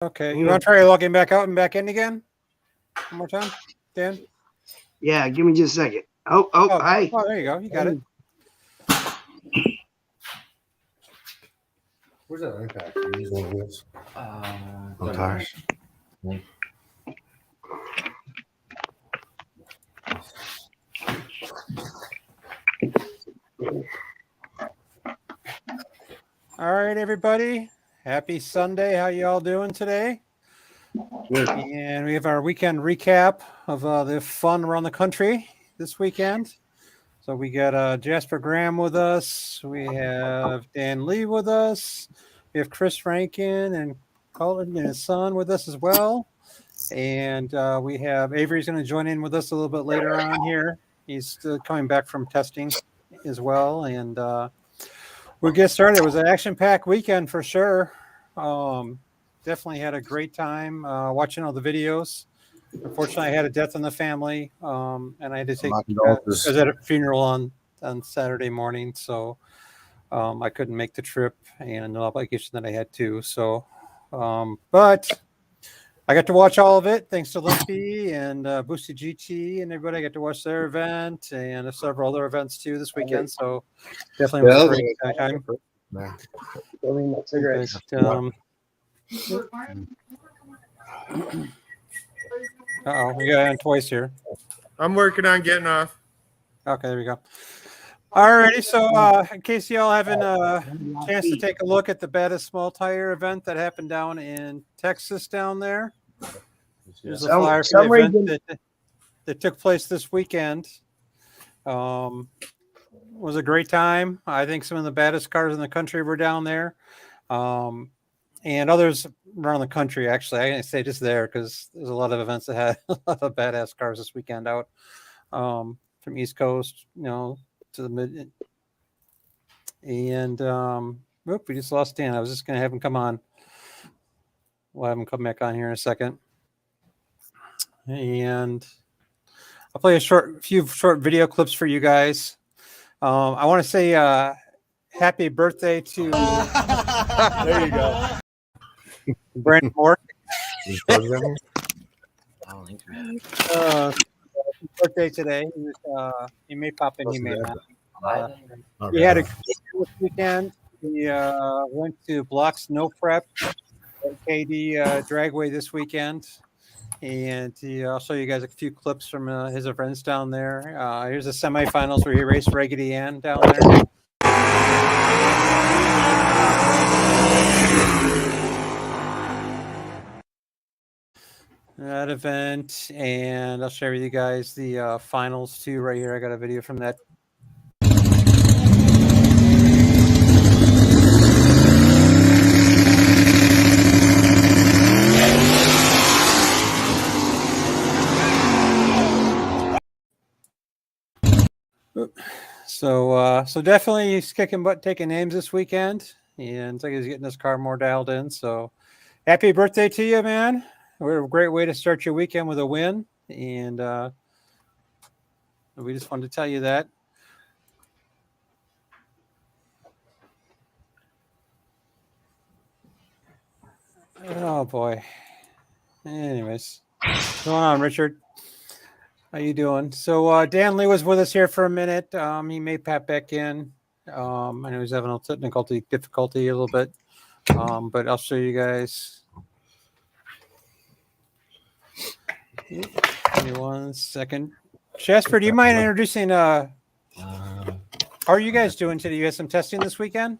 Okay, you want to try logging back out and back in again? One more time, Dan? Yeah, give me just a second. Hi. Oh, there you go. You got it. Where's that iPad? Can you use one of those? Oh, gosh. All right, everybody. Happy Sunday. How you all doing today? Good. And we have our weekend recap of the fun around the country this weekend. So we got Jasper Graham with us. We have Dan Lee with us. We have Chris Rankin and Colin and his son with us as well. And we have Avery's going to join in with us a little bit later on here. He's still coming back from testing as well. And we'll get started. It was an action-packed weekend for sure. Definitely had a great time watching all the videos. Unfortunately, I had a death in the family, and I had to take. I was at a funeral on Saturday morning, so I couldn't make the trip, and no obligation that I had to. So, but I got to watch all of it thanks to Limpy and Boosted GT and everybody. I got to watch their event and several other events too this weekend. So definitely was a great time. We got on twice here. I'm working on getting off. Okay, there we go. Alrighty, so in case y'all haven't a chance to take a look at the baddest small tire event that happened down in Texas down there. There's a flyer for the event that took place this weekend. Was a great time. I think some of the baddest cars in the country were down there. And others around the country, actually. I can say just there because there's a lot of events that had a lot of badass cars this weekend out from East Coast, to the mid. And we just lost Dan. I was just going to have him come on. We'll have him come back on here in a second. And I'll play a few short video clips for you guys. I want to say happy birthday to There you go. Brandon Mork. Birthday today. He may pop in, he may not. He had a good weekend. He went to Block Snow Prep at KD Dragway this weekend. And I'll show you guys a few clips from his events down there. Here's the semifinals where he raced Raggedy Ann down there. That event, and I'll share with you guys the finals too right here. I got a video from that. So definitely he's kicking butt, taking names this weekend, and it's like he's getting his car more dialed in. So happy birthday to you, man. We're a great way to start your weekend with a win, and we just wanted to tell you that. Oh boy. Anyways, what's going on, Richard? How you doing? So Dan Lee was with us here for a minute. He may pop back in. I know he's having a technical difficulty a little bit, but I'll show you guys. Give me 1 second. Jasper, do you mind introducing how are you guys doing today? You had some testing this weekend?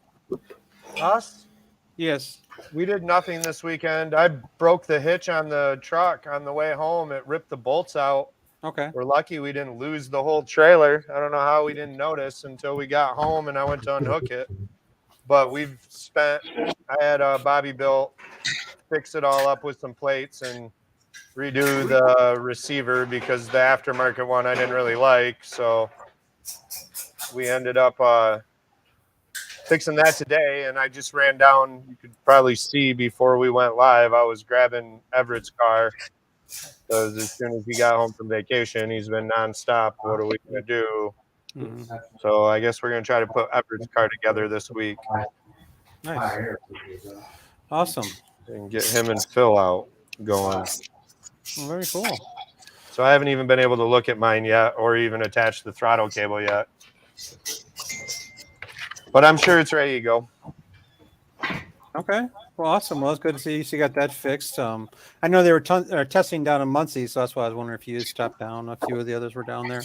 Us? Yes. We did nothing this weekend. I broke the hitch on the truck on the way home. It ripped the bolts out. Okay. We're lucky we didn't lose the whole trailer. I don't know how we didn't notice until we got home and I went to unhook it. But I had Bobby built, fix it all up with some plates and redo the receiver because the aftermarket one I didn't really like. So we ended up fixing that today, and I just ran down. You could probably see before we went live, I was grabbing Everett's car because as soon as he got home from vacation, he's been nonstop. What are we going to do? Mm-hmm. So I guess we're going to try to put Everett's car together this week. Nice. Awesome. and get him and Phil out going. Well, very cool. So I haven't even been able to look at mine yet or even attach the throttle cable yet. But I'm sure it's ready to go. Okay. Well, awesome. Well, it's good to see you got that fixed. I know they were testing down in Muncie, so that's why I was wondering if you had stopped down. A few of the others were down there.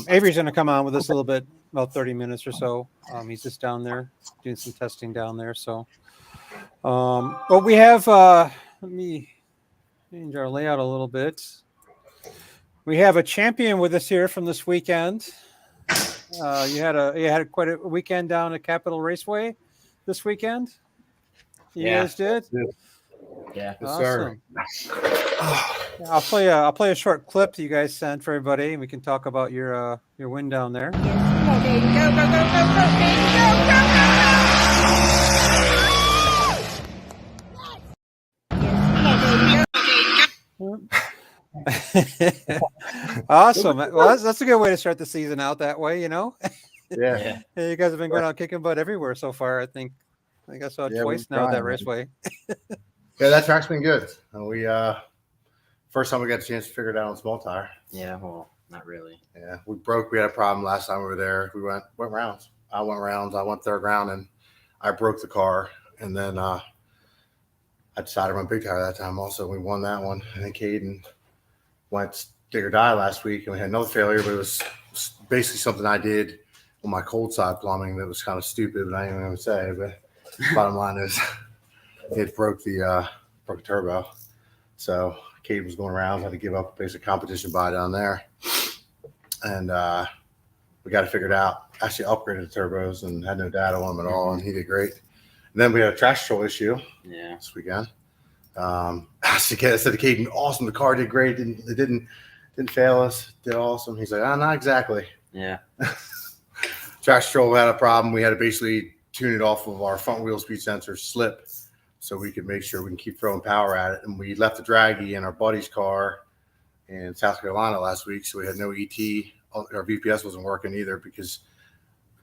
Avery's going to come on with us a little bit, about 30 minutes or so. He's just down there doing some testing down there. So, but we have, let me change our layout a little bit. We have a champion with us here from this weekend. You had quite a weekend down at Capitol Raceway this weekend. You guys did? Yeah. Awesome. I'll play a short clip that you guys sent for everybody, and we can talk about your win down there. Come on, baby. Go, go, go, go, go, baby. Go, go, go. Awesome. Well, that's a good way to start the season out that way, you know? Yeah. Yeah, you guys have been going out kicking butt everywhere so far, I think. I think I saw it twice now at that raceway. Yeah, that track's been good. We first time we got a chance to figure it out on small tire. Yeah, well, not really. Yeah, we had a problem last time we were there. We went rounds. I went rounds. I went third round and I broke the car. And then I decided to run big tire that time also. We won that one. And then Caden went dig or die last week and we had another failure, but it was basically something I did on my cold side plumbing that was kind of stupid, but I ain't even gonna say. But bottom line is it broke the turbo. So Caden was going around, had to give up a basic competition buy down there. And we got it figured out. Actually upgraded the turbos and had no data on them at all, and he did great. And then we had a traction control issue this weekend. I said to Caden, awesome, the car did great. It didn't fail us, did awesome. He's like, not exactly. Yeah. Traction control had a problem. We had to basically tune it off of our front wheel speed sensor slip so we could make sure we can keep throwing power at it. And we left the draggy in our buddy's car in South Carolina last week, so we had no ET. Our VPS wasn't working either because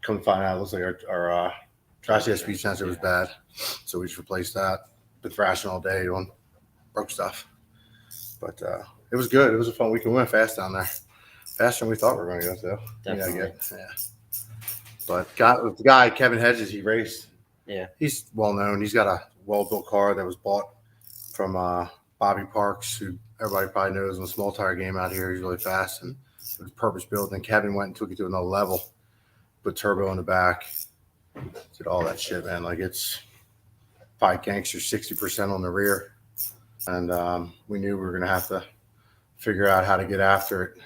come to find out, it looks like our traction speed sensor was bad. So we just replaced that. Been thrashing all day doing broke stuff. But it was good. It was a fun week. We went fast down there. Faster than we thought we were going to go, though. Definitely. Yeah. But the guy, Kevin Hedges, he raced. Yeah. He's well known. He's got a well-built car that was bought from Bobby Parks, who everybody probably knows in the small tire game out here. He's really fast and it was purpose built. And Kevin went and took it to another level, put turbo in the back, did all that shit, man. Like it's probably gangster 60% on the rear. And we knew we were going to have to figure out how to get after it,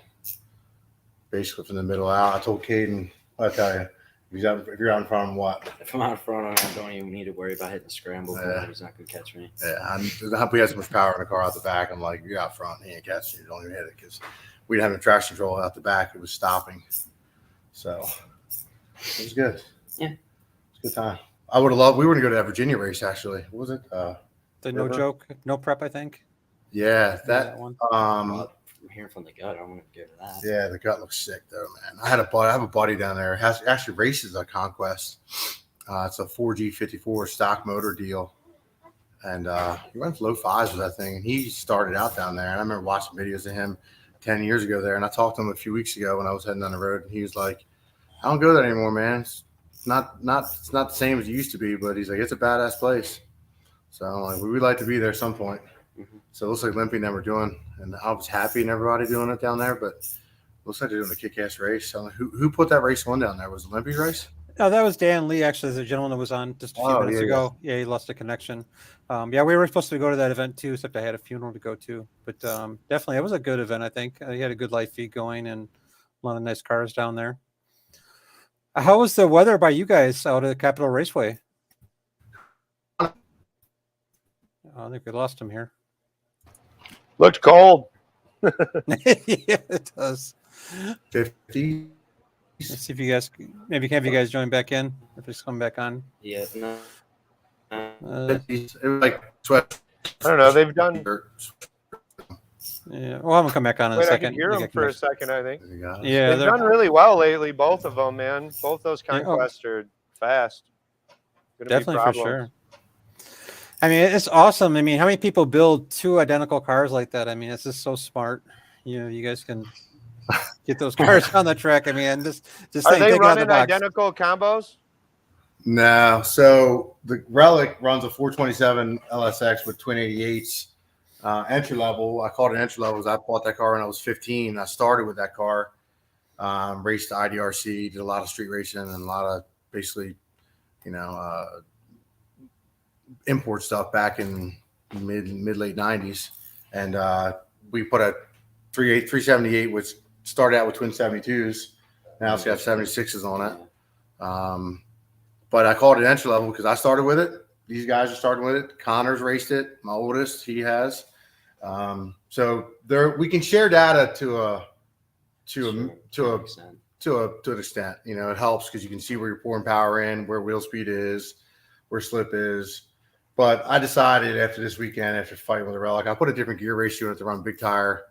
basically from the middle out. I told Caden, I'll tell you, if you're out in front of him, what? If I'm out in front, I don't even need to worry about hitting the scramble. Yeah. He's not going to catch me. Yeah, we had so much power in the car out the back. I'm like, you're out front. He ain't catching you. Don't even hit it because we didn't have any traction control out the back. It was stopping. So it was good. Yeah. It was a good time. I would have loved, we were going to go to that Virginia race, actually. What was it? The no joke, no prep, I think. Yeah, that one. From hearing from the gut, I'm going to give it that. Yeah, the gut looks sick, though, man. I have a buddy down there. Actually races a Conquest. It's a 4G54 stock motor deal. And he runs low fives with that thing. And he started out down there. And I remember watching videos of him 10 years ago there. And I talked to him a few weeks ago when I was heading down the road. And he was like, I don't go there anymore, man. It's not the same as it used to be. But he's like, it's a badass place. So I'm like, we would like to be there at some point. Mm-hmm. So it looks like Limpy and them are doing. And I was happy and everybody doing it down there. But it looks like they're doing a kick-ass race. So who put that race on down there? Was it Limpy's race? No, that was Dan Lee, actually, the gentleman that was on just a few minutes ago. Yeah, he lost a connection. Yeah, we were supposed to go to that event too, except I had a funeral to go to. But definitely, it was a good event, I think. He had a good live feed going and a lot of nice cars down there. How was the weather by you guys out at Capitol Raceway? Oh, I think we lost him here. Looked cold. Yeah, it does. 50. Let's see if you guys maybe have you guys join back in if it's coming back on. Yeah, no. It was like sweat. I don't know. They've done. Yeah, we'll have them come back on in a Wait, I second. can hear them for a second, I think. Yeah, they've done really well lately, both of them, man. Both those Conquests are fast. Definitely for sure. I mean, it's awesome. I mean, how many people build 2 identical cars like that? I mean, it's just so smart. You know, you guys can get those cars on the track. I mean, and just Are think, they take it out of the running box. identical combos? No. So the Relic runs a 427 LSX with twin 88s. Entry level. I called it entry level because I bought that car when I was 15. I started with that car. Raced the IDRC, did a lot of street racing and a lot of basically, import stuff back in mid late 90s. And we put a 378, which started out with twin 72s. Now it's got 76s on it. But I called it entry level because I started with it. These guys are starting with it. Connor's raced it. My oldest, he has. So we can share data to an extent. It helps because you can see where you're pouring power in, where wheel speed is, where slip is. But I decided after this weekend, after fighting with the Relic, I put a different gear ratio to run big tire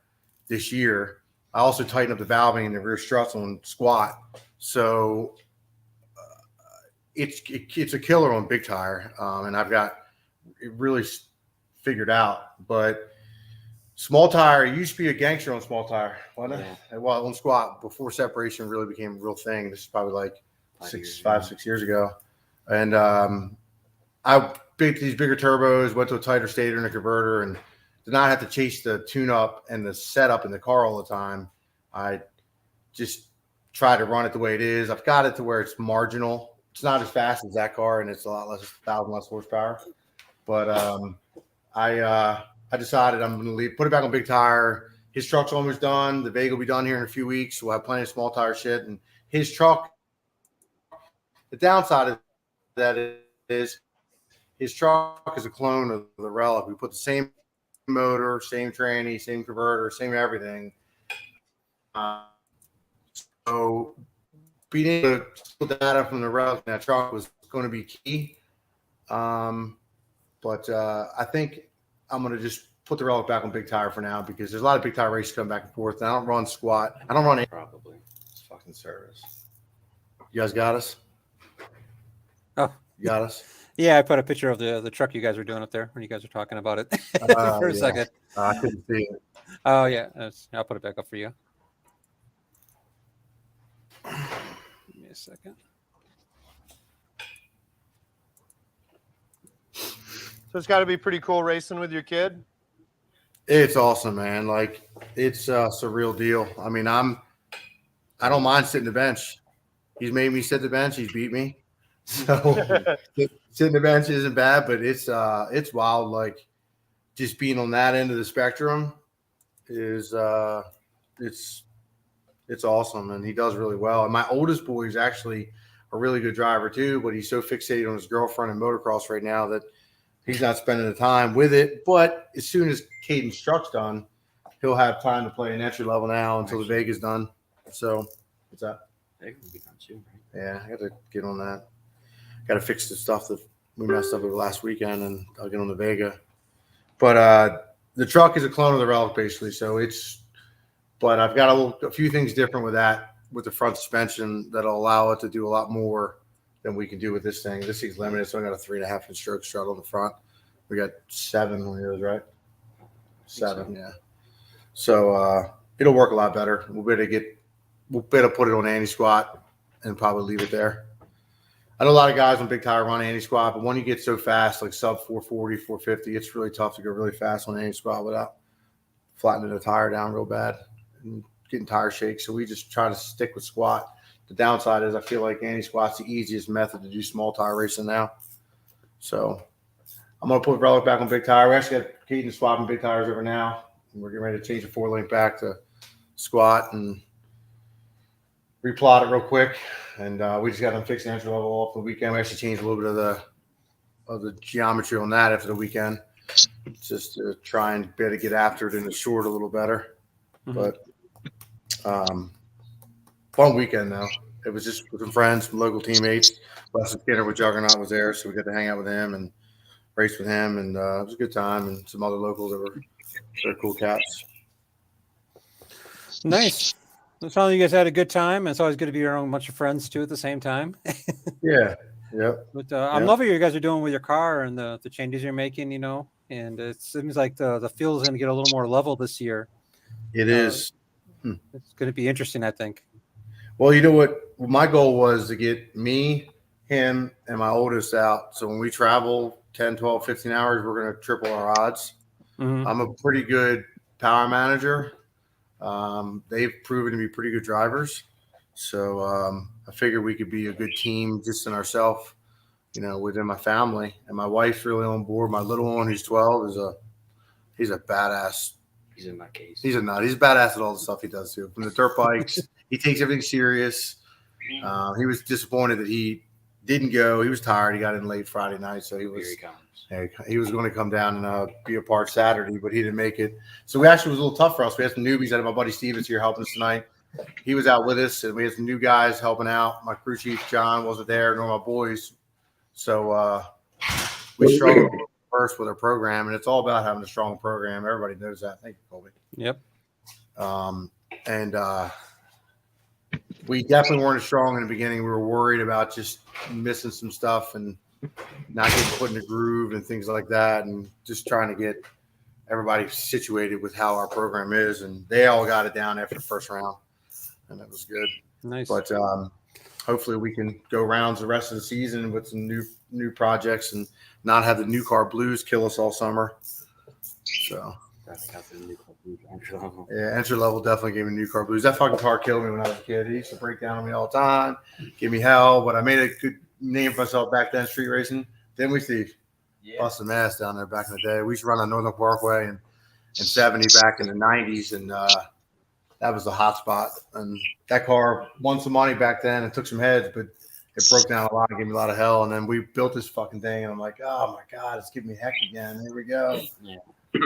this year. I also tightened up the valving and the rear struts on squat. So it's a killer on big tire. And I've got it really figured out. But small tire, it used to be a gangster on small tire, wasn't it? Yeah. Well, on squat, before separation really became a real thing. This is probably like 6 years ago. And I picked these bigger turbos, went to a tighter stator and a converter, and did not have to chase the tune-up and the setup in the car all the time. I just try to run it the way it is. I've got it to where it's marginal. It's not as fast as that car, and it's a lot less, 1,000 less horsepower. But I decided I'm going to put it back on big tire. His truck's almost done. The Vega will be done here in a few weeks. So we'll have plenty of small tire shit. And his truck, the downside of that is his truck is a clone of the Relic. We put the same motor, same tranny, same converter, same everything. So being able to steal data from the Relic in that truck was going to be key. But I think I'm going to just put the Relic back on big tire for now because there's a lot of big tire races coming back and forth. And I don't run squat. I don't run any. Probably. It's fucking service. You guys got us? Oh, you got us? Yeah, I put a picture of the truck you guys were doing up there when you guys were talking about it for a second. I couldn't see it. Oh, yeah. I'll put it back up for you. Give me a second. So it's got to be pretty cool racing with your kid. It's awesome, man. Like it's a surreal deal. I mean, I don't mind sitting the bench. He's made me sit the bench. He's beat me. So sitting the bench isn't bad, but it's wild. Like just being on that end of the spectrum is it's awesome, and he does really well. And my oldest boy is actually a really good driver too, but he's so fixated on his girlfriend and motocross right now that he's not spending the time with it. But as soon as Caden's truck's done, he'll have time to play an entry level now until the Vega's done. So what's that? Vega will be done too, right? Yeah, I got to get on that. Got to fix the stuff that we messed up over last weekend, and I'll get on the Vega. But the truck is a clone of the Relic, basically. So but I've got a few things different with that, with the front suspension that'll allow it to do a lot more than we can do with this thing. This thing's limited, so I got a 3.5-inch stroke strut on the front. We got 7 on yours, right? 7, yeah. So it'll work a lot better. We'll better put it on anti-squat and probably leave it there. I know a lot of guys on big tire run anti-squat, but when you get so fast, like sub 440, 450, it's really tough to go really fast on anti-squat without flattening the tire down real bad and getting tire shakes. So we just try to stick with squat. The downside is I feel like anti-squat's the easiest method to do small tire racing now. So I'm going to put Relic back on big tire. We actually got Caden swapping big tires over now. And we're getting ready to change the 4-link back to squat and replot it real quick. And we just got them fixed the entry level off the weekend. We actually changed a little bit of the geometry on that after the weekend, just to try and better get after it in the short a little better. Mm-hmm. But fun weekend though. It was just with some friends, some local teammates. Leslie Skinner with Juggernaut was there, so we got to hang out with him and race with him, and it was a good time. And some other locals that were cool cats. Nice. It sounds like you guys had a good time. It's always good to be around a bunch of friends too at the same time. Yeah. Yep. But I'm Yeah. loving what you guys are doing with your car and the changes you're making, and it seems like the field is going to get a little more level this year. It is. It's going to be interesting, I think. Well, you know what? My goal was to get me, him, and my oldest out. So when we travel 10, 12, 15 hours, we're going to triple our odds. Mhm. I'm a pretty good power manager. They've proven to be pretty good drivers. So I figured we could be a good team just in ourselves, within my family. And my wife's really on board. My little one, who's 12, he's a badass. He's in my case. He's a nut. He's badass at all the stuff he does too. From the dirt bikes, he takes everything serious. He was disappointed that he didn't go. He was tired. He got in late Friday night, so Here he comes. he was going to come down and be a part Saturday, but he didn't make it. So we actually was a little tough for us. We had some newbies. I had my buddy Stevens here helping us tonight. He was out with us, and we had some new guys helping out. My crew chief John wasn't there, nor my boys. So we struggled first with our program, and it's all about having a strong program. Everybody knows that. Thank you, Colby. Yep. And we definitely weren't as strong in the beginning. We were worried about just missing some stuff and not getting put in the groove and things like that, and just trying to get everybody situated with how our program is. And they all got it down after the first round, and that was good. Nice. But hopefully we can go rounds the rest of the season with some new projects and not have the new car blues kill us all summer. So yeah, entry level definitely gave me new car blues. That fucking car killed me when I was a kid. He used to break down on me all the time, give me hell. But I made a good name for myself back then, street racing. Then we see busting ass down there back in the day. We used to run on Northern Parkway and 70 back in the 90s, and that was the hot spot. And that car won some money back then and took some heads, but it broke down a lot and gave me a lot of hell. And then we built this fucking thing, and I'm like, oh my God, it's giving me heck again. Here we go. Yeah.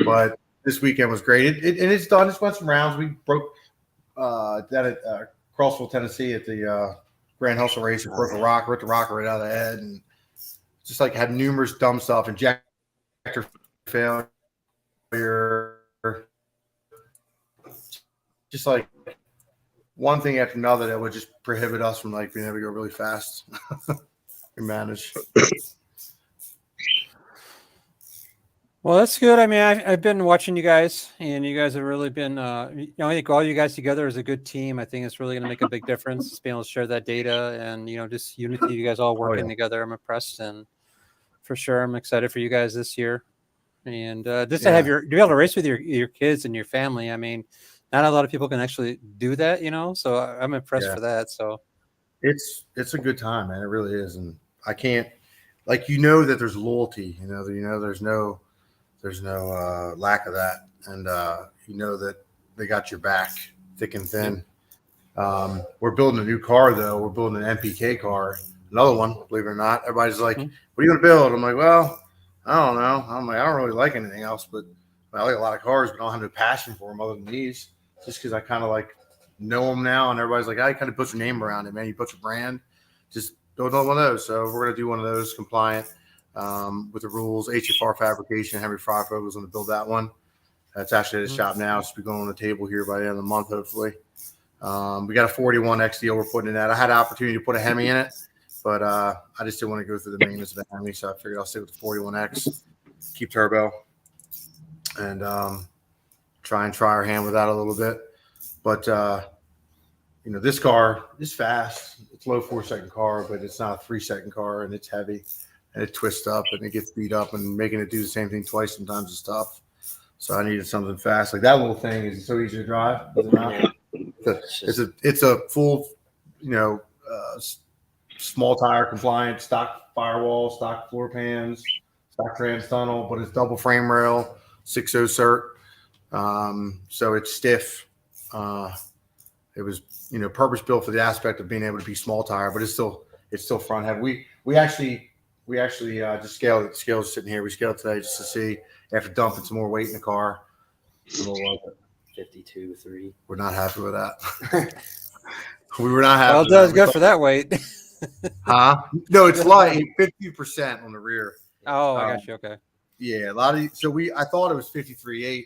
But this weekend was great. And it's done. Just went some rounds. We broke that at Crossville, Tennessee at the Grand Hustle race. We broke a rock, ripped the rocker right out of the head, and just like had numerous dumb stuff, injector failure, just like one thing after another that would just prohibit us from like being able to go really fast and manage. Well, that's good. I mean, I've been watching you guys, and you guys have really been, I think all you guys together is a good team. I think it's really going to make a big difference. Just being able to share that data and, just unity, you guys all working together. I'm impressed, and for sure, I'm excited for you guys this year. And just to have to be able to race with your kids and your family. I mean, not a lot of people can actually do that, so I'm impressed for that. So it's a good time, man. It really is. And I can't, like, that there's loyalty, there's no lack of that. And that they got your back thick and thin. We're building a new car though. We're building an MPK car, another one, believe it or not. Everybody's like, what are you going to build? I'm like, well, I don't know. I'm like, I don't really like anything else, but I like a lot of cars, but I don't have no passion for them other than these, just because I kind of like know them now. And everybody's like, I kind of put your name around it, man. You put your brand, just build one of those. So we're going to do one of those compliant with the rules. HFR fabrication. Henry Fryfo was going to build that one. That's actually at the shop now. It's be going on the table here by the end of the month, hopefully. We got a 41X deal we're putting in that. I had an opportunity to put a Hemi in it, but I just didn't want to go through the maintenance of the Hemi, so I figured I'll stick with the 41X, keep turbo, and try our hand with that a little bit. But this car is fast. It's low 4-second car, but it's not a 3-second car, and it's heavy, and it twists up and it gets beat up, and making it do the same thing twice sometimes is tough. So I needed something fast. Like that little thing is so easy to drive. Is it not? It's a full, small tire compliant, stock firewall, stock floor pans, stock trans tunnel, but it's double frame rail, 6.0 cert. So it's stiff. It was, purpose built for the aspect of being able to be small tire, but it's still front heavy. We actually just scaled it. The scale's sitting here. We scaled today just to see after dumping some more weight in the car. 52.3. We're not happy with that. We were not happy. Well, it does good for that weight. Huh? No, it's light, 50% on the rear. Oh, I got you. Okay. Yeah, a lot of I thought it was 53.8.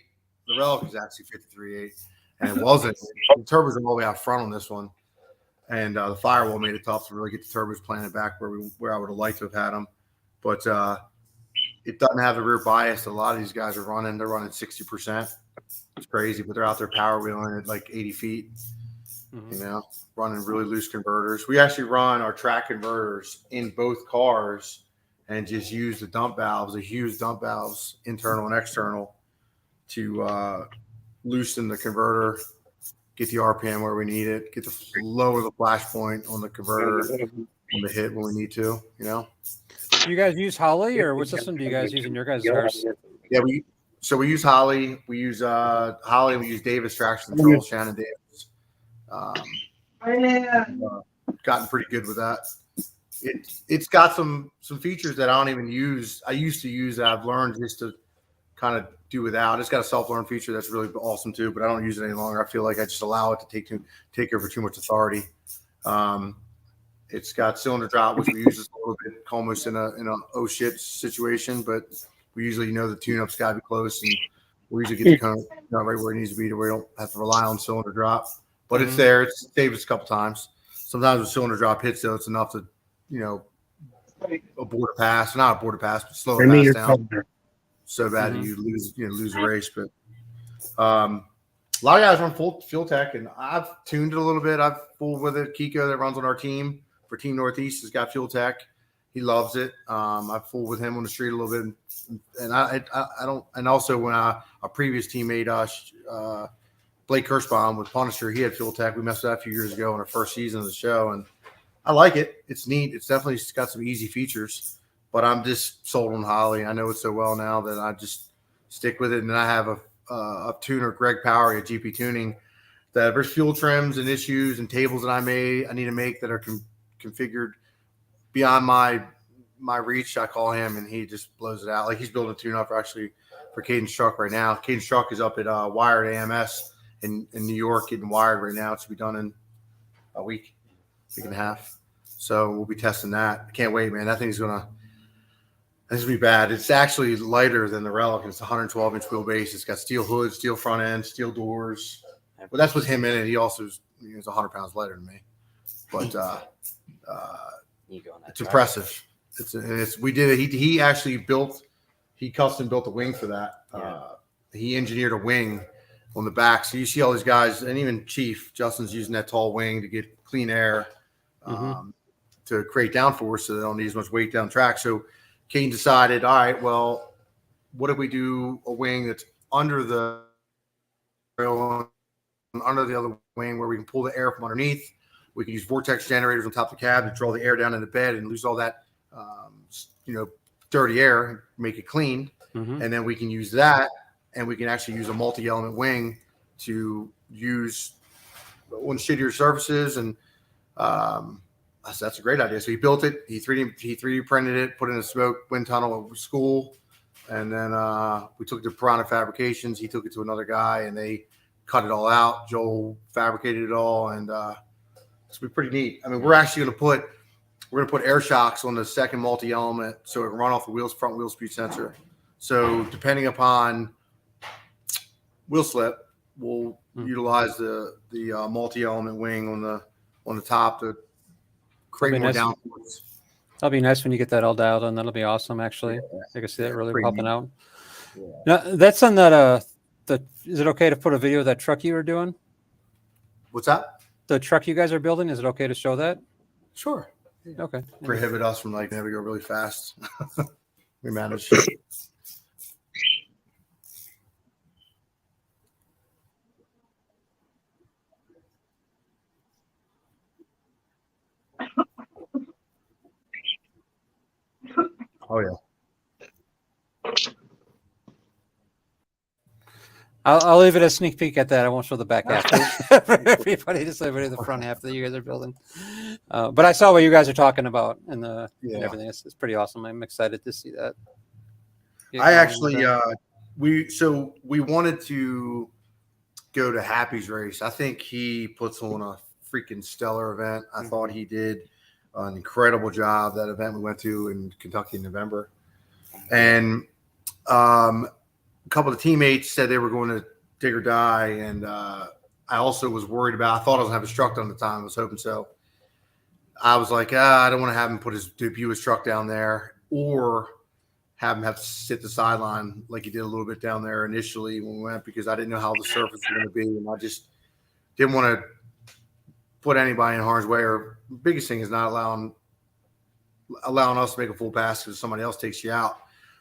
The relic is actually 53.8, and it wasn't. The turbos are all the way out front on this one. and the firewall made it tough to really get the turbos planted back where I would have liked to have had them. But it doesn't have the rear bias that a lot of these guys are running. They're running 60%. It's crazy, but they're out there power wheeling at like 80 feet. You know, running really loose converters. We actually run our track converters in both cars and just use the dump valves, the huge dump valves, internal and external, to loosen the converter, get the RPM where we need it, lower the flash point on the converter on the hit when we need to, you know. Do you guys use Holly, or what system do you guys use in your guys' cars? Yeah, we use Holly. We use Holly. We use Davis traction control, Shannon Davis. Gotten pretty good with that. It's got some features that I don't even use. I used to use that I've learned just to kind of do without. It's got a self-learn feature that's really awesome too, but I don't use it any longer. I feel like I just allow it to take over too much authority. It's got cylinder drop, which we use a little bit almost in a oh shit situation, but we usually know the tune-up's got to be close, and we usually get the cone right where it needs to be, to where we don't have to rely on cylinder drop. But it's there. It's saved us a couple times. Sometimes when cylinder drop hits, though, it's enough to, you know, abort a pass. Not abort a pass, but slow a pass down. So bad that you lose a race. But a lot of guys run full fuel tech, and I've tuned it a little bit. I've fooled with it. Kiko, that runs on our team for Team Northeast, has got fuel tech. He loves it. I've fooled with him on the street a little bit, and I don't. And also when our previous teammate Blake Kirschbaum with Punisher, he had fuel tech. We messed with that a few years ago in our first season of the show, and I like it. It's neat. It's definitely got some easy features, but I'm just sold on Holly. I know it so well now that I just stick with it. And then I have a tuner, Greg Power at GP Tuning, that there's fuel trims and issues and tables that I need to make that are configured beyond my reach. I call him and he just blows it out. Like he's building a tune up for Caden's truck right now. Caden's truck is up at Wired AMS in New York, getting wired right now. It should be done in a week and a half. So we'll be testing that. I can't wait, man. That thing's gonna be bad. It's actually lighter than the Relic. It's 112-inch wheelbase. It's got steel hood, steel front end, steel doors. But that's with him in it. He also is 100 pounds lighter than me. But it's impressive. We did it. He actually custom built a wing for that. He engineered a wing on the back. So you see all these guys, and even Chief Justin's using that tall wing to get clean air, to create downforce, so they don't need as much weight down track. So Caden decided, all right, well, what if we do a wing that's under the other wing, where we can pull the air from underneath? We can use vortex generators on top of the cab to draw the air down in the bed and lose all that, dirty air, and make it clean. And then we can use that, and we can actually use a multi-element wing to use on shittier surfaces. And that's a great idea. So he built it. He 3D printed it, put it in a smoke wind tunnel at school, and then we took it to Piranha Fabrications. He took it to another guy, and they cut it all out. Joel fabricated it all, and it's gonna be pretty neat. I mean, we're actually gonna put air shocks on the second multi-element, so it can run off the front wheel speed sensor. So depending upon wheel slip, we'll utilize the multi-element wing on the top to create more downforce. That'll be nice when you get that all dialed in. That'll be awesome, actually. I can see that really helping out. Now, that's on that. Is it okay to put a video of that truck you were doing? What's that? The truck you guys are building. Is it okay to show that? Sure. Okay. Prohibit us from having to go really fast. We manage. Oh yeah. I'll leave it a sneak peek at that. I won't show the back half for everybody, just everybody the front half that you guys are building. But I saw what you guys are talking about and everything. It's pretty awesome. I'm excited to see that. I actually we wanted to go to Happy's race. I think he puts on a freaking stellar event. I thought he did an incredible job. That event we went to in Kentucky in November, and a couple of teammates said they were going to Dig or Die, and I I also was worried about. I thought I was going to have his truck done at the time. I was hoping so. I was like, I don't want to have him put his debut his truck down there, or have him have to sit the sideline like he did a little bit down there initially when we went, because I didn't know how the surface was going to be, and I just didn't want to put anybody in harm's way. Or biggest thing is not allowing us to make a full pass because somebody else takes you out.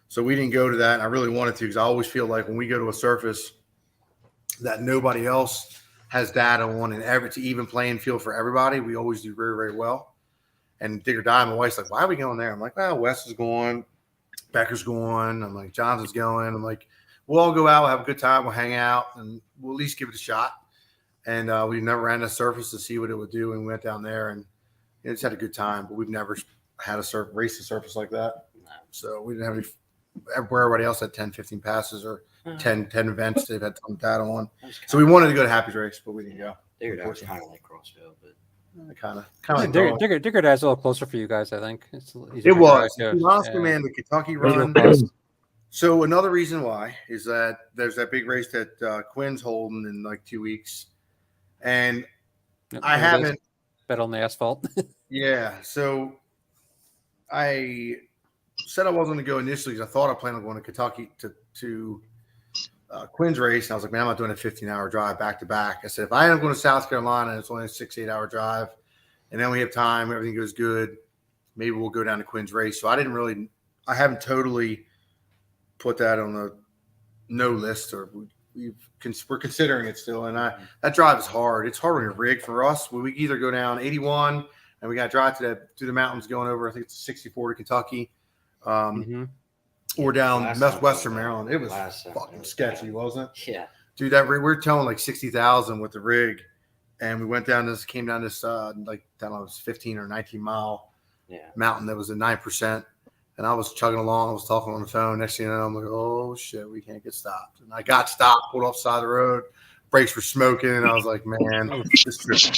So we didn't go to that, and I really wanted to, because I always feel like when we go to a surface that nobody else has data on, and it's an even playing field for everybody, we always do very, very well. And Dig or Die, my wife's like, why are we going there? I'm like, well, Wes is going, Becker's going. I'm like, Johnson's going. I'm like, we'll all go out, we'll have a good time, we'll hang out, and we'll at least give it a shot. And we never ran the surface to see what it would do, and we went down there and just had a good time. But we've never had a race the surface like that. So we didn't have any. Where everybody else had 10, 15 passes or 10 events they've had some data on. So we wanted to go to Happy's race, but we didn't go. Digger Die's kind of like CrossFit, but Kind of Yeah, Digger Die's a little closer for you guys, I think. It was. Honestly, man, the Kentucky run. So another reason why is that there's that big race that Quinn's holding in like 2 weeks. And I haven't bet on the asphalt. Yeah. So I said I wasn't going to go initially because I thought I planned on going to Kentucky to Quinn's race. And I was like, man, I'm not doing a 15-hour drive back to back. I said, if I am going to South Carolina, it's only a 6-8 hour drive, and then we have time, everything goes good, maybe we'll go down to Quinn's race. So I haven't totally put that on the no list, or we're considering it still. And that drive is hard. It's hard on your rig for us. We either go down 81 and we got to drive to the mountains going over, I think it's 64 to Kentucky. Or down Western Maryland. It was fucking sketchy, wasn't it? Yeah. Dude, we're towing like 60,000 with the rig, and we came down this like I don't know, it was 15 or 19 mile mountain that was at 9%. And I was chugging along, I was talking on the phone. Next thing you know, I'm like, oh shit, we can't get stopped. And I got stopped, pulled off the side of the road, brakes were smoking, and I was like, man, this trip.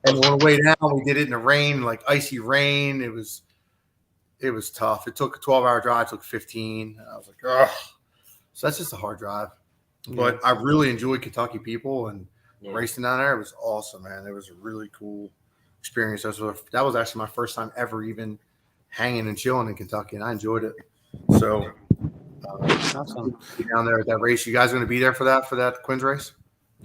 And on the way down, we did it in the rain, like icy rain. It was tough. It took a 12-hour drive, took 15. And I was like, ugh. So that's just a hard drive. But I really enjoyed Kentucky people and racing down there. It was awesome, man. It was a really cool experience. That was actually my first time ever even hanging and chilling in Kentucky, and I enjoyed it. So awesome. Down there at that race. You guys going to be there for that Quinn's race?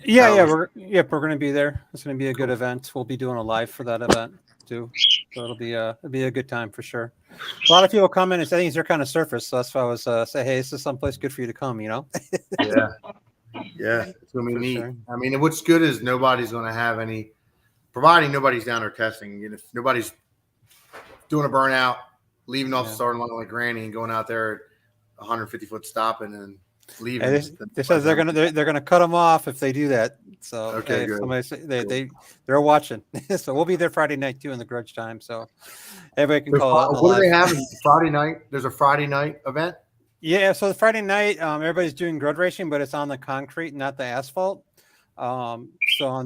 We're going to be there. It's going to be a good event. We'll be doing a live for that event too. So it'll be a good time for sure. A lot of people come in and say things are kind of surface, so that's why I was say, hey, this is someplace good for you to come. Yeah, it's gonna be neat. Sure. I mean, what's good is nobody's gonna have any, providing nobody's down there testing. And if nobody's doing a burnout, leaving off the starting line like Granny and going out there at 150 foot stopping and leaving. And they said they're gonna cut them off if they do that. So okay, good. Somebody say, they're watching. So we'll be there Friday night too in the grudge time. So everybody can call out. What do they have Friday night? There's a Friday night event. Yeah, so the Friday night, everybody's doing grudge racing, but it's on the concrete, not the asphalt. And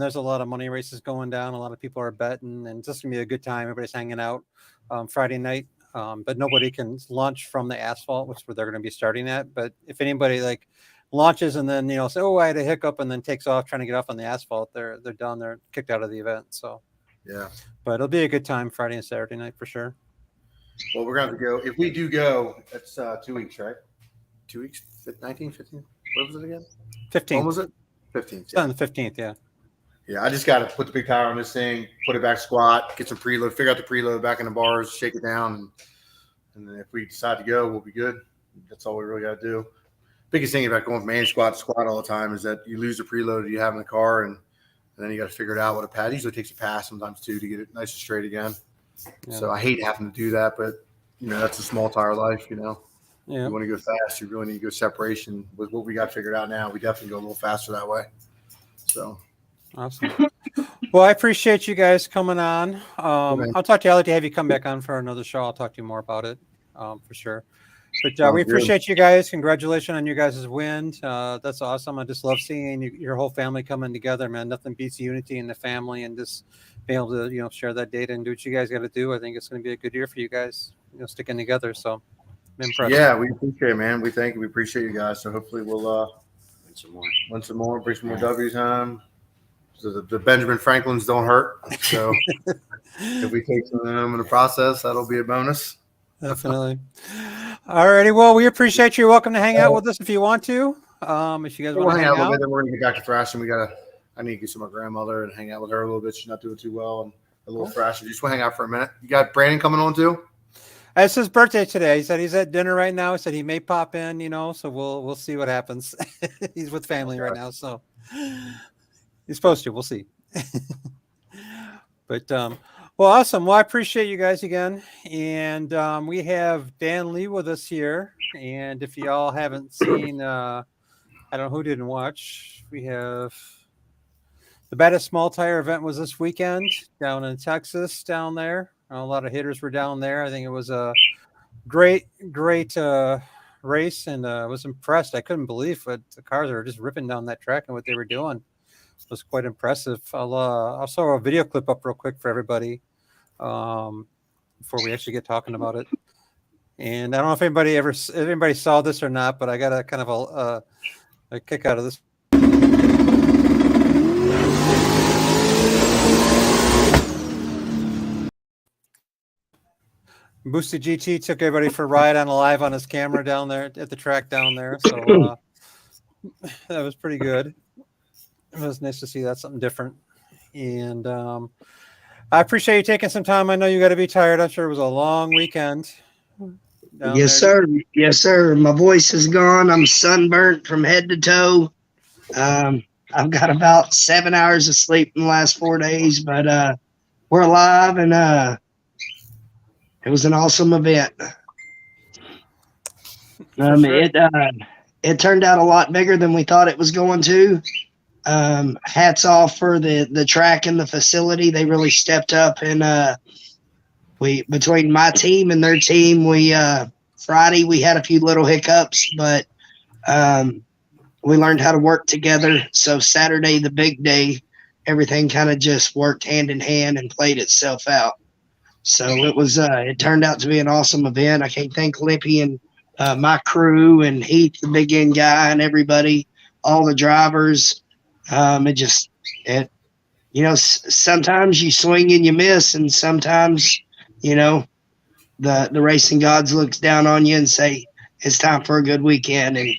there's a lot of money races going down. A lot of people are betting, and it's just gonna be a good time. Everybody's hanging out Friday night. But nobody can launch from the asphalt, which is where they're going to be starting at. But if anybody like launches and then say, "Oh, I had a hiccup," and then takes off trying to get off on the asphalt, they're done. They're kicked out of the event. So yeah, but it'll be a good time Friday and Saturday night for sure. Well, we're going to go. If we do go, that's 2 weeks, right? 2 weeks, 19, 15. What was it again? 15th. When was it? 15th. It's on the 15th. Yeah. Yeah, I just got to put the big tire on this thing, put it back squat, get some preload, figure out the preload back in the bars, shake it down, and then if we decide to go, we'll be good. That's all we really got to do. Biggest thing about going from main squat to squat all the time is that you lose the preload you have in the car, and then you got to figure it out what a pad. It usually takes a pass, sometimes two, to get it nice and straight again. Yeah. So I hate having to do that, but that's a small tire life. Yeah. You want to go fast, you really need to go separation. With what we got figured out now, we definitely go a little faster that way. So. Awesome. Well, I appreciate you guys coming on. I'll talk to you. I'll let you have you come back on for another show. I'll talk to you more about it for sure. But we appreciate you guys. Congratulations on you guys' win. That's awesome. I just love seeing your whole family coming together, man. Nothing beats unity in the family and just being able to share that data and do what you guys got to do. I think it's going to be a good year for you guys, sticking together. So I'm impressed. Yeah, we appreciate it, man. We thank you. We appreciate you guys. So hopefully we'll win some more, bring some more W's home. So the Benjamin Franklins don't hurt. So if we take some of them in the process, that'll be a bonus. Definitely. All righty. Well, we appreciate you. You're welcome to hang out with us if you want to. If you guys We'll want to hang hang out a little out. bit, then we're gonna get back to thrashing. I need to get to my grandmother and hang out with her a little bit. She's not doing too well, and a little thrashing. Just want to hang out for a minute. You got Brandon coming on too? It's his birthday today. He said he's at dinner right now. He said he may pop in, so we'll see what happens. He's with family right now, so he's supposed to. We'll see. But well, awesome. Well, I appreciate you guys again, and we have Dan Lee with us here. And if y'all haven't seen, I don't know who didn't watch. We have the baddest small tire event was this weekend down in Texas. Down there, a lot of hitters were down there. I think it was a great race, and I was impressed. I couldn't believe what the cars are just ripping down that track and what they were doing. It was quite impressive. I'll throw a video clip up real quick for everybody before we actually get talking about it. And I don't know if anybody saw this or not, but I got a kind of a kick out of this. Boosted GT took everybody for a ride on live on his camera down there at the track down there. So that was pretty good. It was nice to see that, something different. And I appreciate you taking some time. I know you got to be tired. I'm sure it was a long weekend. Yes, sir. Yes, sir. My voice is gone. I'm sunburnt from head to toe. I've got about 7 hours of sleep in the last 4 days, but we're alive, and it was an awesome event. Sure. It turned out a lot bigger than we thought it was going to. Hats off for the track and the facility. They really stepped up, and between my team and their team, Friday we had a few little hiccups, but we learned how to work together. So Saturday, the big day, everything kind of just worked hand in hand and played itself out. So it turned out to be an awesome event. I can't thank Lippy and my crew and Heath, the big end guy, and everybody, all the drivers. Sometimes you swing and you miss, and sometimes, the racing gods looks down on you and say, it's time for a good weekend. And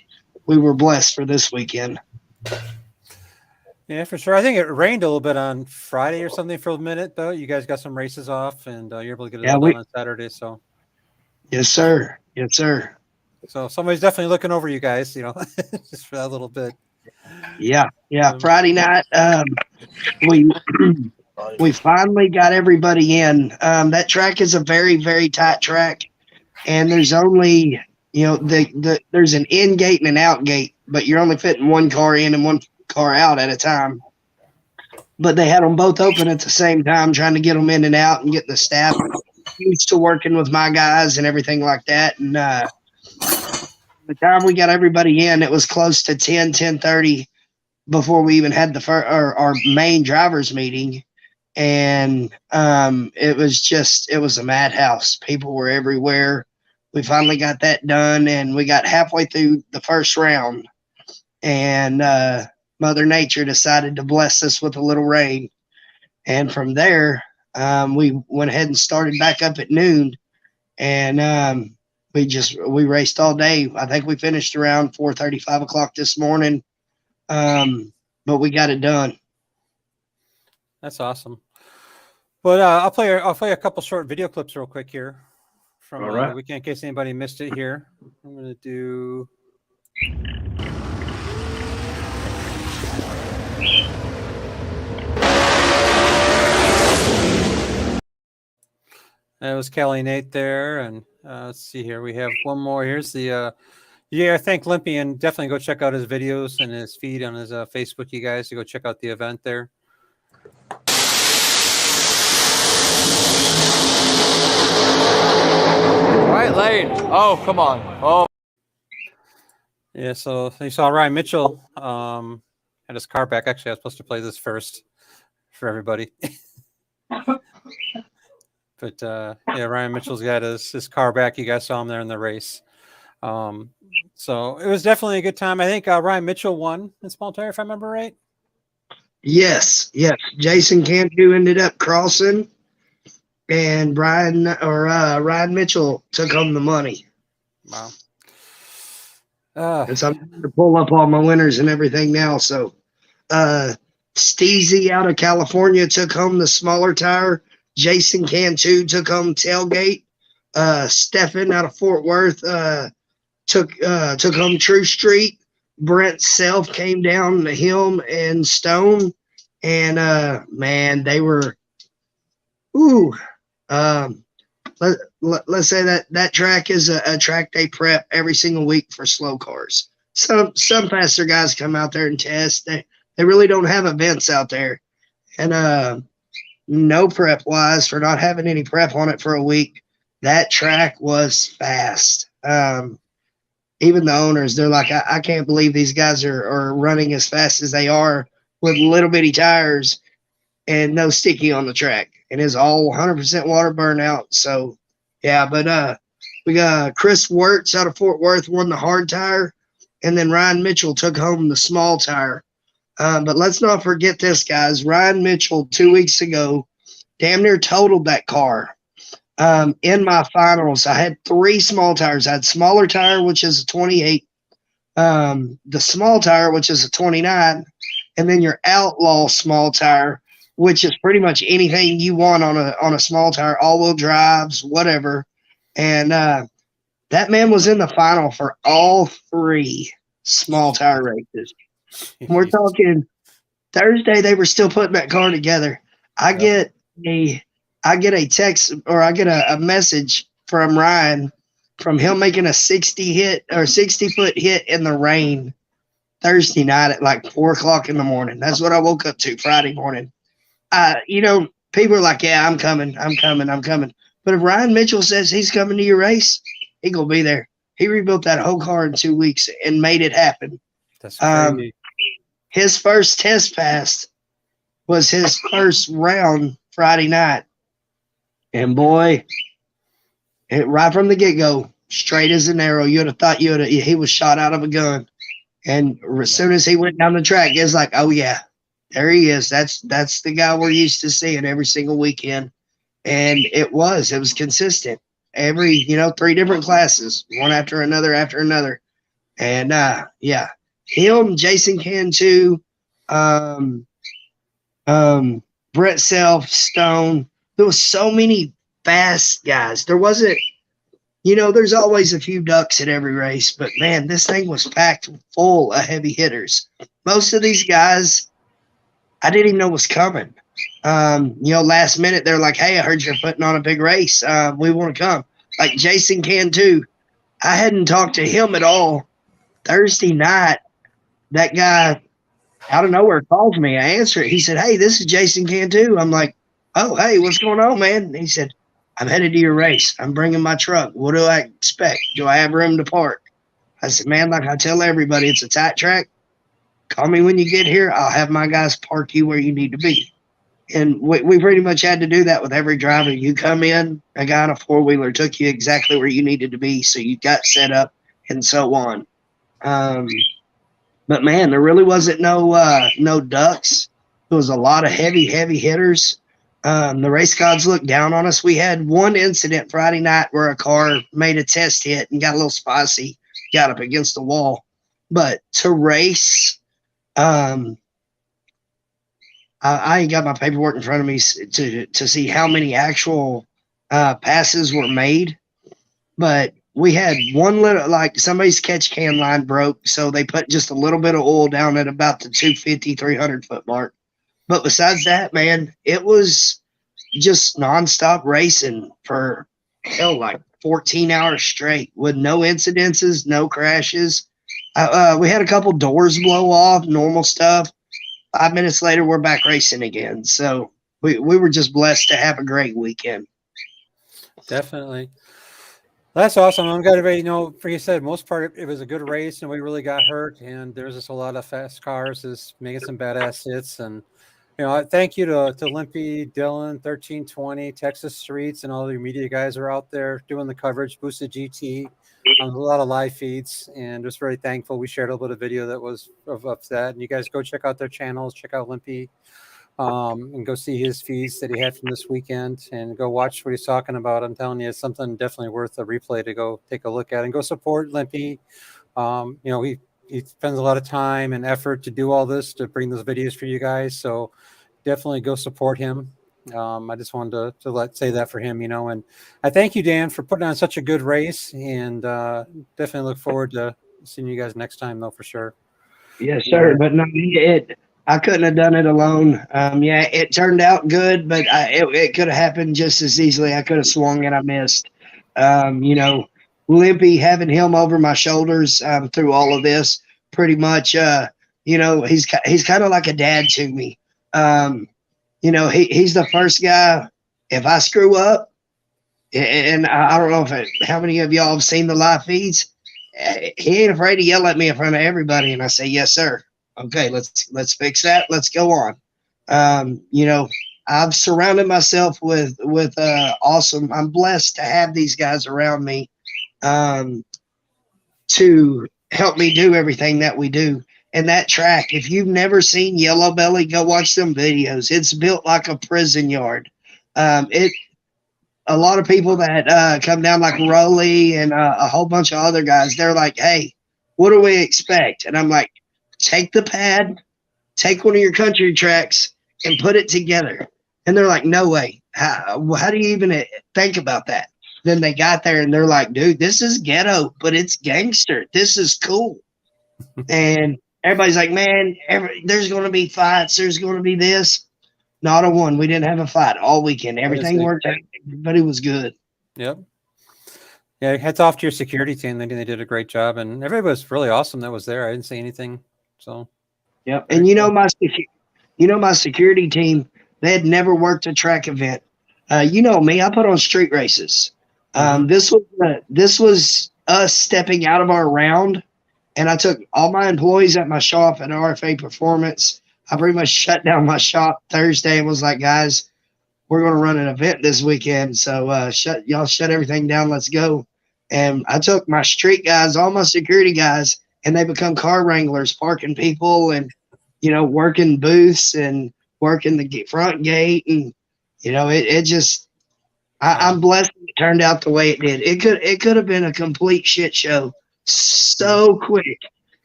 we were blessed for this weekend. Yeah, for sure. I think it rained a little bit on Friday or something for a minute, though. You guys got some races off, and you're able to get it all done on Saturday. So, yes, sir. Yes, sir. So somebody's definitely looking over you guys, just for that little bit. Yeah. Friday night, we finally got everybody in. That track is a very, very tight track, and there's only there's an in gate and an out gate, but you're only fitting one car in and one car out at a time. But they had them both open at the same time, trying to get them in and out and get the staff used to working with my guys and everything like that. And the time we got everybody in, it was close to 10:30 before we even had our main drivers meeting. And it was a madhouse. People were everywhere. We finally got that done, and we got halfway through the first round, and Mother Nature decided to bless us with a little rain. And from there, we went ahead and started back up at noon, and we raced all day. I think we finished around 4:30, 5 o'clock this morning, but we got it done. That's awesome. But I'll play a couple short video clips real quick here from the weekend in case anybody missed it here. I'm going to do. That was Kelly Nate there, and let's see here. We have one more. Here's the. I thank Limpy, and definitely go check out his videos and his feed on his Facebook. You guys to go check out the event there. Right lane. Oh, come on. Oh. Yeah, so you saw Ryan Mitchell had his car back. Actually, I was supposed to play this first for everybody. But Ryan Mitchell's got his car back. You guys saw him there in the race. So it was definitely a good time. I think Ryan Mitchell won in small tire, if I remember right. Yes. Jason Cantu ended up crossing, and Ryan Mitchell took home the money. Wow. And so I'm trying to pull up all my winners and everything now. So Steezy out of California took home the smaller tire. Jason Cantu took home tailgate. Stefan out of Fort Worth took home True Street. Brent Self came down to him and Stone. And man, they were let's say that track is a track they prep every single week for slow cars. Some faster guys come out there and test. They really don't have events out there. And no prep wise, for not having any prep on it for a week, that track was fast. Even the owners, they're like, I can't believe these guys are running as fast as they are with little bitty tires and no sticky on the track. And it's all 100% water burnout. So, yeah, but we got Chris Wirtz out of Fort Worth won the hard tire, and then Ryan Mitchell took home the small tire. But let's not forget this, guys. Ryan Mitchell 2 weeks ago damn near totaled that car. In my finals, I had 3 small tires. I had smaller tire, which is a 28, the small tire, which is a 29, and then your outlaw small tire, which is pretty much anything you want on a small tire, all-wheel drives, whatever. And that man was in the final for all 3 small tire races. We're talking Thursday, they were still putting that car together. I get a text, or I get a message from Ryan from him making a 60-foot hit in the rain Thursday night at like 4:00 in the morning. That's what I woke up to Friday morning. People are like, yeah, I'm coming. But if Ryan Mitchell says he's coming to your race, he gonna be there. He rebuilt that whole car in 2 weeks and made it happen. That's crazy. His first test pass was his first round Friday night. And boy, right from the get-go, straight as an arrow, you would have thought he was shot out of a gun. And as soon as he went down the track, it's like, oh yeah, there he is. That's the guy we're used to seeing every single weekend. And it was consistent. Every, 3 different classes, one after another. And yeah, him, Jason Cantu, Brett Self, Stone. There was so many fast guys. There wasn't, there's always a few ducks at every race, but man, this thing was packed full of heavy hitters. Most of these guys, I didn't even know was coming. Last minute they're like, hey, I heard you're putting on a big race. We want to come. Like Jason Cantu, I hadn't talked to him at all. Thursday night, that guy out of nowhere calls me. I answer it. He said, hey, this is Jason Cantu. I'm like, oh, hey, what's going on, man? And he said, I'm headed to your race. I'm bringing my truck. What do I expect? Do I have room to park? I said, man, like I tell everybody, it's a tight track. Call me when you get here. I'll have my guys park you where you need to be. And we pretty much had to do that with every driver. You come in, a guy on a 4-wheeler took you exactly where you needed to be, so you got set up and so on. But, man, there really wasn't no ducks. There was a lot of heavy hitters. The race gods looked down on us. We had one incident Friday night where a car made a test hit and got a little spicy, got up against the wall. But to race, I ain't got my paperwork in front of me to see how many actual passes were made. But we had one little, like somebody's catch can line broke, so they put just a little bit of oil down at about the 250, 300-foot mark. But besides that, man, it was just nonstop racing for, like 14 hours straight with no incidences, no crashes. We had a couple doors blow off, normal stuff. 5 minutes later, we're back racing again. So we were just blessed to have a great weekend. Definitely. That's awesome. I'm glad everybody, like you said, most part it was a good race and we really got hurt. And there's just a lot of fast cars just making some badass hits. And, thank you to Limpy, Dylan, 1320, Texas Streets, and all the media guys are out there doing the coverage, Boosted GT. on a lot of live feeds, and just very thankful. We shared a little bit of video that was of that, and you guys go check out their channels, check out Limpy, and go see his feeds that he had from this weekend, and go watch what he's talking about. I'm telling you, it's something definitely worth a replay to go take a look at, and go support Limpy. He spends a lot of time and effort to do all this, to bring those videos for you guys. So definitely go support him. I just wanted to say that for him, and I thank you, Dan, for putting on such a good race, and definitely look forward to seeing you guys next time, though, for sure. Yes, sir. But no, I couldn't have done it alone. It turned out good, but it could have happened just as easily. I could have swung and I missed. Limpy, having him over my shoulders through all of this, pretty much, he's kind of like a dad to me. He's the first guy. If I screw up, and I don't know how many of y'all have seen the live feeds, he ain't afraid to yell at me in front of everybody, and I say, yes, sir. Okay, let's fix that. Let's go on. I've surrounded myself with awesome. I'm blessed to have these guys around me to help me do everything that we do. And that track, if you've never seen Yellow Belly, go watch them videos. It's built like a prison yard. A lot of people that come down, like Rolly and a whole bunch of other guys, they're like, hey, what do we expect? And I'm like, take the pad, take one of your country tracks, and put it together. And they're like, no way. How do you even think about that? Then they got there and they're like, dude, this is ghetto, but it's gangster. This is cool. And everybody's like, man, there's going to be fights. There's going to be this. Not a one. We didn't have a fight all weekend. Everything worked out. Everybody was good. Yep. Yeah, hats off to your security team. They did a great job, and everybody was really awesome that was there. I didn't see anything. So, yep. And my security team, they had never worked a track event. You know me, I put on street races. This was us stepping out of our round, and I took all my employees at my shop at RFA Performance. I pretty much shut down my shop Thursday and was like, guys, we're going to run an event this weekend. So shut everything down. Let's go. And I took my street guys, all my security guys, and they become car wranglers, parking people and, working booths and working the front gate. And, I'm blessed it turned out the way it did. It could have been a complete shit show so quick,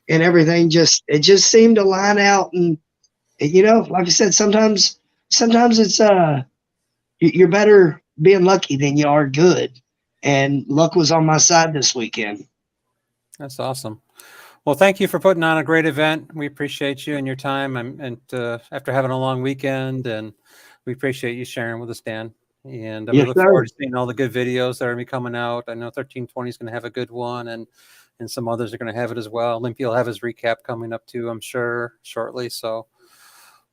and everything just seemed to line out. And, like I said, sometimes it's, you're better being lucky than you are good. And luck was on my side this weekend. That's awesome. Well, thank you for putting on a great event. We appreciate you and your time, and after having a long weekend, and we appreciate you sharing with us, Dan. And we look forward to seeing all the good videos that are going to be coming out. I know 1320 is going to have a good one, and some others are going to have it as well. Olympia will have his recap coming up too, I'm sure, shortly. So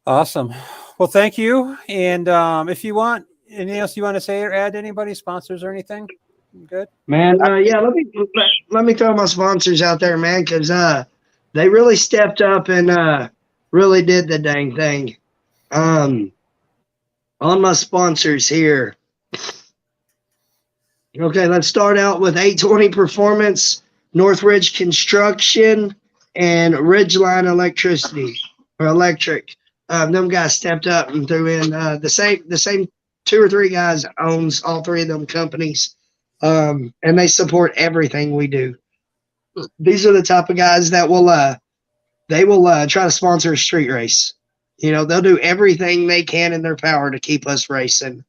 awesome. Well, thank you. And if you want anything else you want to say or add to anybody, sponsors or anything? Good, man. Let me throw my sponsors out there, man, because they really stepped up and really did the dang thing. On my sponsors here. Okay, let's start out with 820 Performance, Northridge Construction, and Ridgeline Electric. Them guys stepped up and threw in the same two or three guys owns all three of them companies. And they support everything we do. These are the type of guys that will try to sponsor a street race. They'll do everything they can in their power to keep us racing.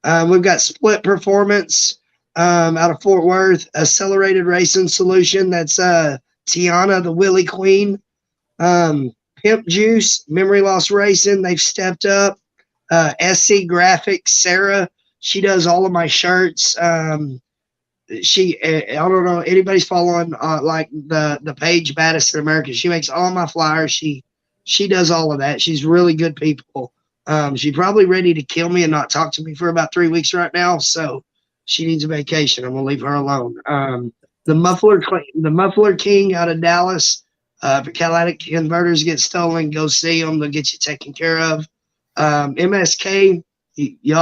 We've got Split Performance out of Fort Worth, Accelerated Racing Solution. That's Tiana, the Willie Queen. Pimp Juice, Memory Loss Racing. They've stepped up. SC Graphics, Sarah. She does all of my shirts. I don't know anybody's following like the page Baddest in America. She makes all my flyers. She does all of that. She's really good people. She's probably ready to kill me and not talk to me for about 3 weeks right now. So she needs a vacation. I'm gonna leave her alone. The Muffler King out of Dallas. If your catalytic converters get stolen, go see them. They'll get you taken care of. MSK, you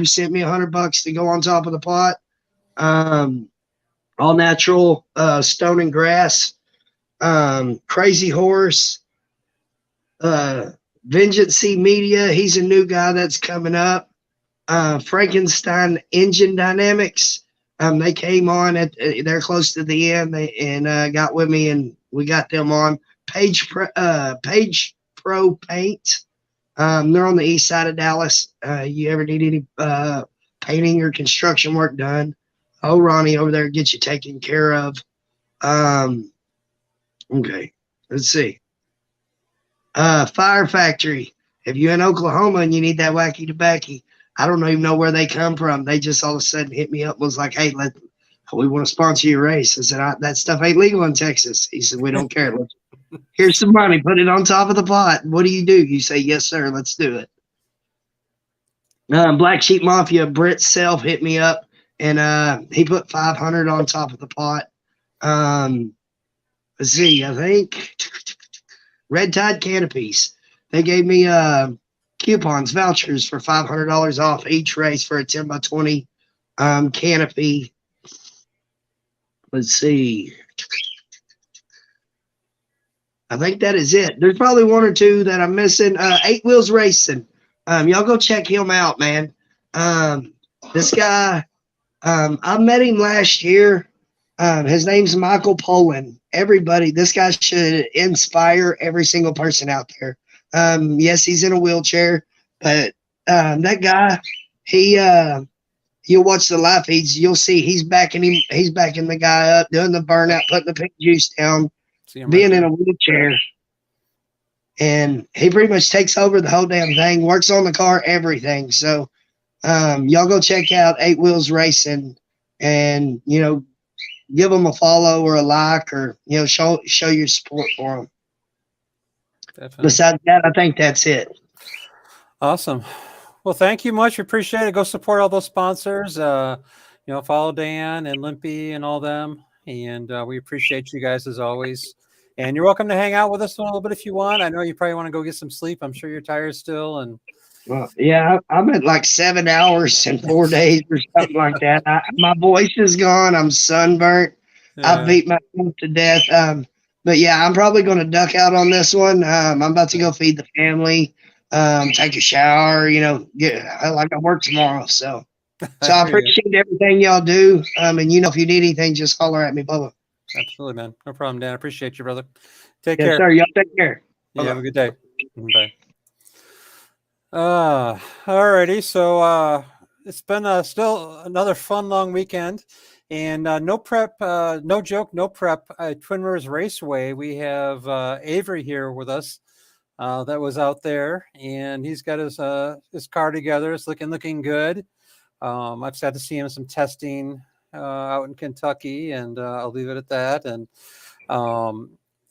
sent me $100 to go on top of the pot. all natural stone and grass. Crazy Horse, Vengeancy Media. He's a new guy that's coming up. Frankenstein Engine Dynamics. They came on they're close to the end and got with me, and we got them on. Page Pro Paint. They're on the east side of Dallas. You ever need any painting or construction work done? Oh, Ronnie over there get you taken care of. Okay, let's see. Fire Factory. If you're in Oklahoma and you need that wacky tobacco, I don't even know where they come from. They just all of a sudden hit me up and was like, hey, we want to sponsor your race. I said, that stuff ain't legal in Texas. He said, we don't care. Here's some money. Put it on top of the pot. What do? You say, yes, sir. Let's do it. Black Sheep Mafia, Brett Self hit me up, and he put 500 on top of the pot. Let's see. I think Red Tide Canopies. They gave me coupons, vouchers for $500 off each race for a 10x20 canopy. Let's see. I think that is it. There's probably one or two that I'm missing. 8 Wheels Racing. Y'all go check him out, man. This guy, I met him last year. His name's Michael Poland. Everybody, this guy should inspire every single person out there. Yes, he's in a wheelchair, but that guy, you'll watch the live feeds, you'll see he's backing the guy up, doing the burnout, putting the pink juice down, being in a wheelchair. And he pretty much takes over the whole damn thing, works on the car, everything. So y'all go check out 8 Wheels Racing and, give them a follow or a like, or, show your support for them. Definitely. Besides that, I think that's it. Awesome. Well, thank you much. We appreciate it. Go support all those sponsors. Follow Dan and Limpy and all them. And we appreciate you guys as always. And you're welcome to hang out with us a little bit if you want. I know you probably want to go get some sleep. I'm sure you're tired still. And well, yeah, I'm at like 7 hours and 4 days or something like that. My voice is gone. I'm sunburnt. Yeah. I beat myself to death. But yeah, I'm probably going to duck out on this one. I'm about to go feed the family, take a shower, I work tomorrow. So I appreciate everything y'all do. And if you need anything, just holler at me, Bubba. Absolutely, man. No problem, Dan. I appreciate you, brother. Take care. Yes, sir. Y'all take care. Yeah, have a good day. Bye. Alrighty. So it's been still another fun long weekend, and no prep, no joke, no prep. Twin Rivers Raceway. We have Avery here with us. That was out there, and he's got his car together. It's looking good. I've had to see him some testing out in Kentucky, and I'll leave it at that. And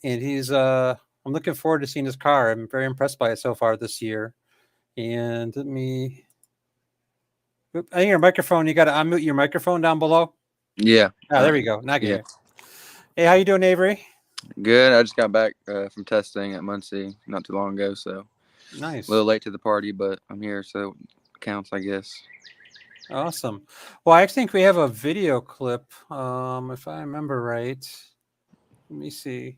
he's I'm looking forward to seeing his car. I'm very impressed by it so far this year. And let me. I think your microphone. You got to unmute your microphone down below. Yeah. There we go. Not good. Hey, how you doing, Avery? Good. I just got back from testing at Muncie not too long ago, so nice. A little late to the party, but I'm here, so it counts, I guess. Awesome. Well, I think we have a video clip, if I remember right. Let me see.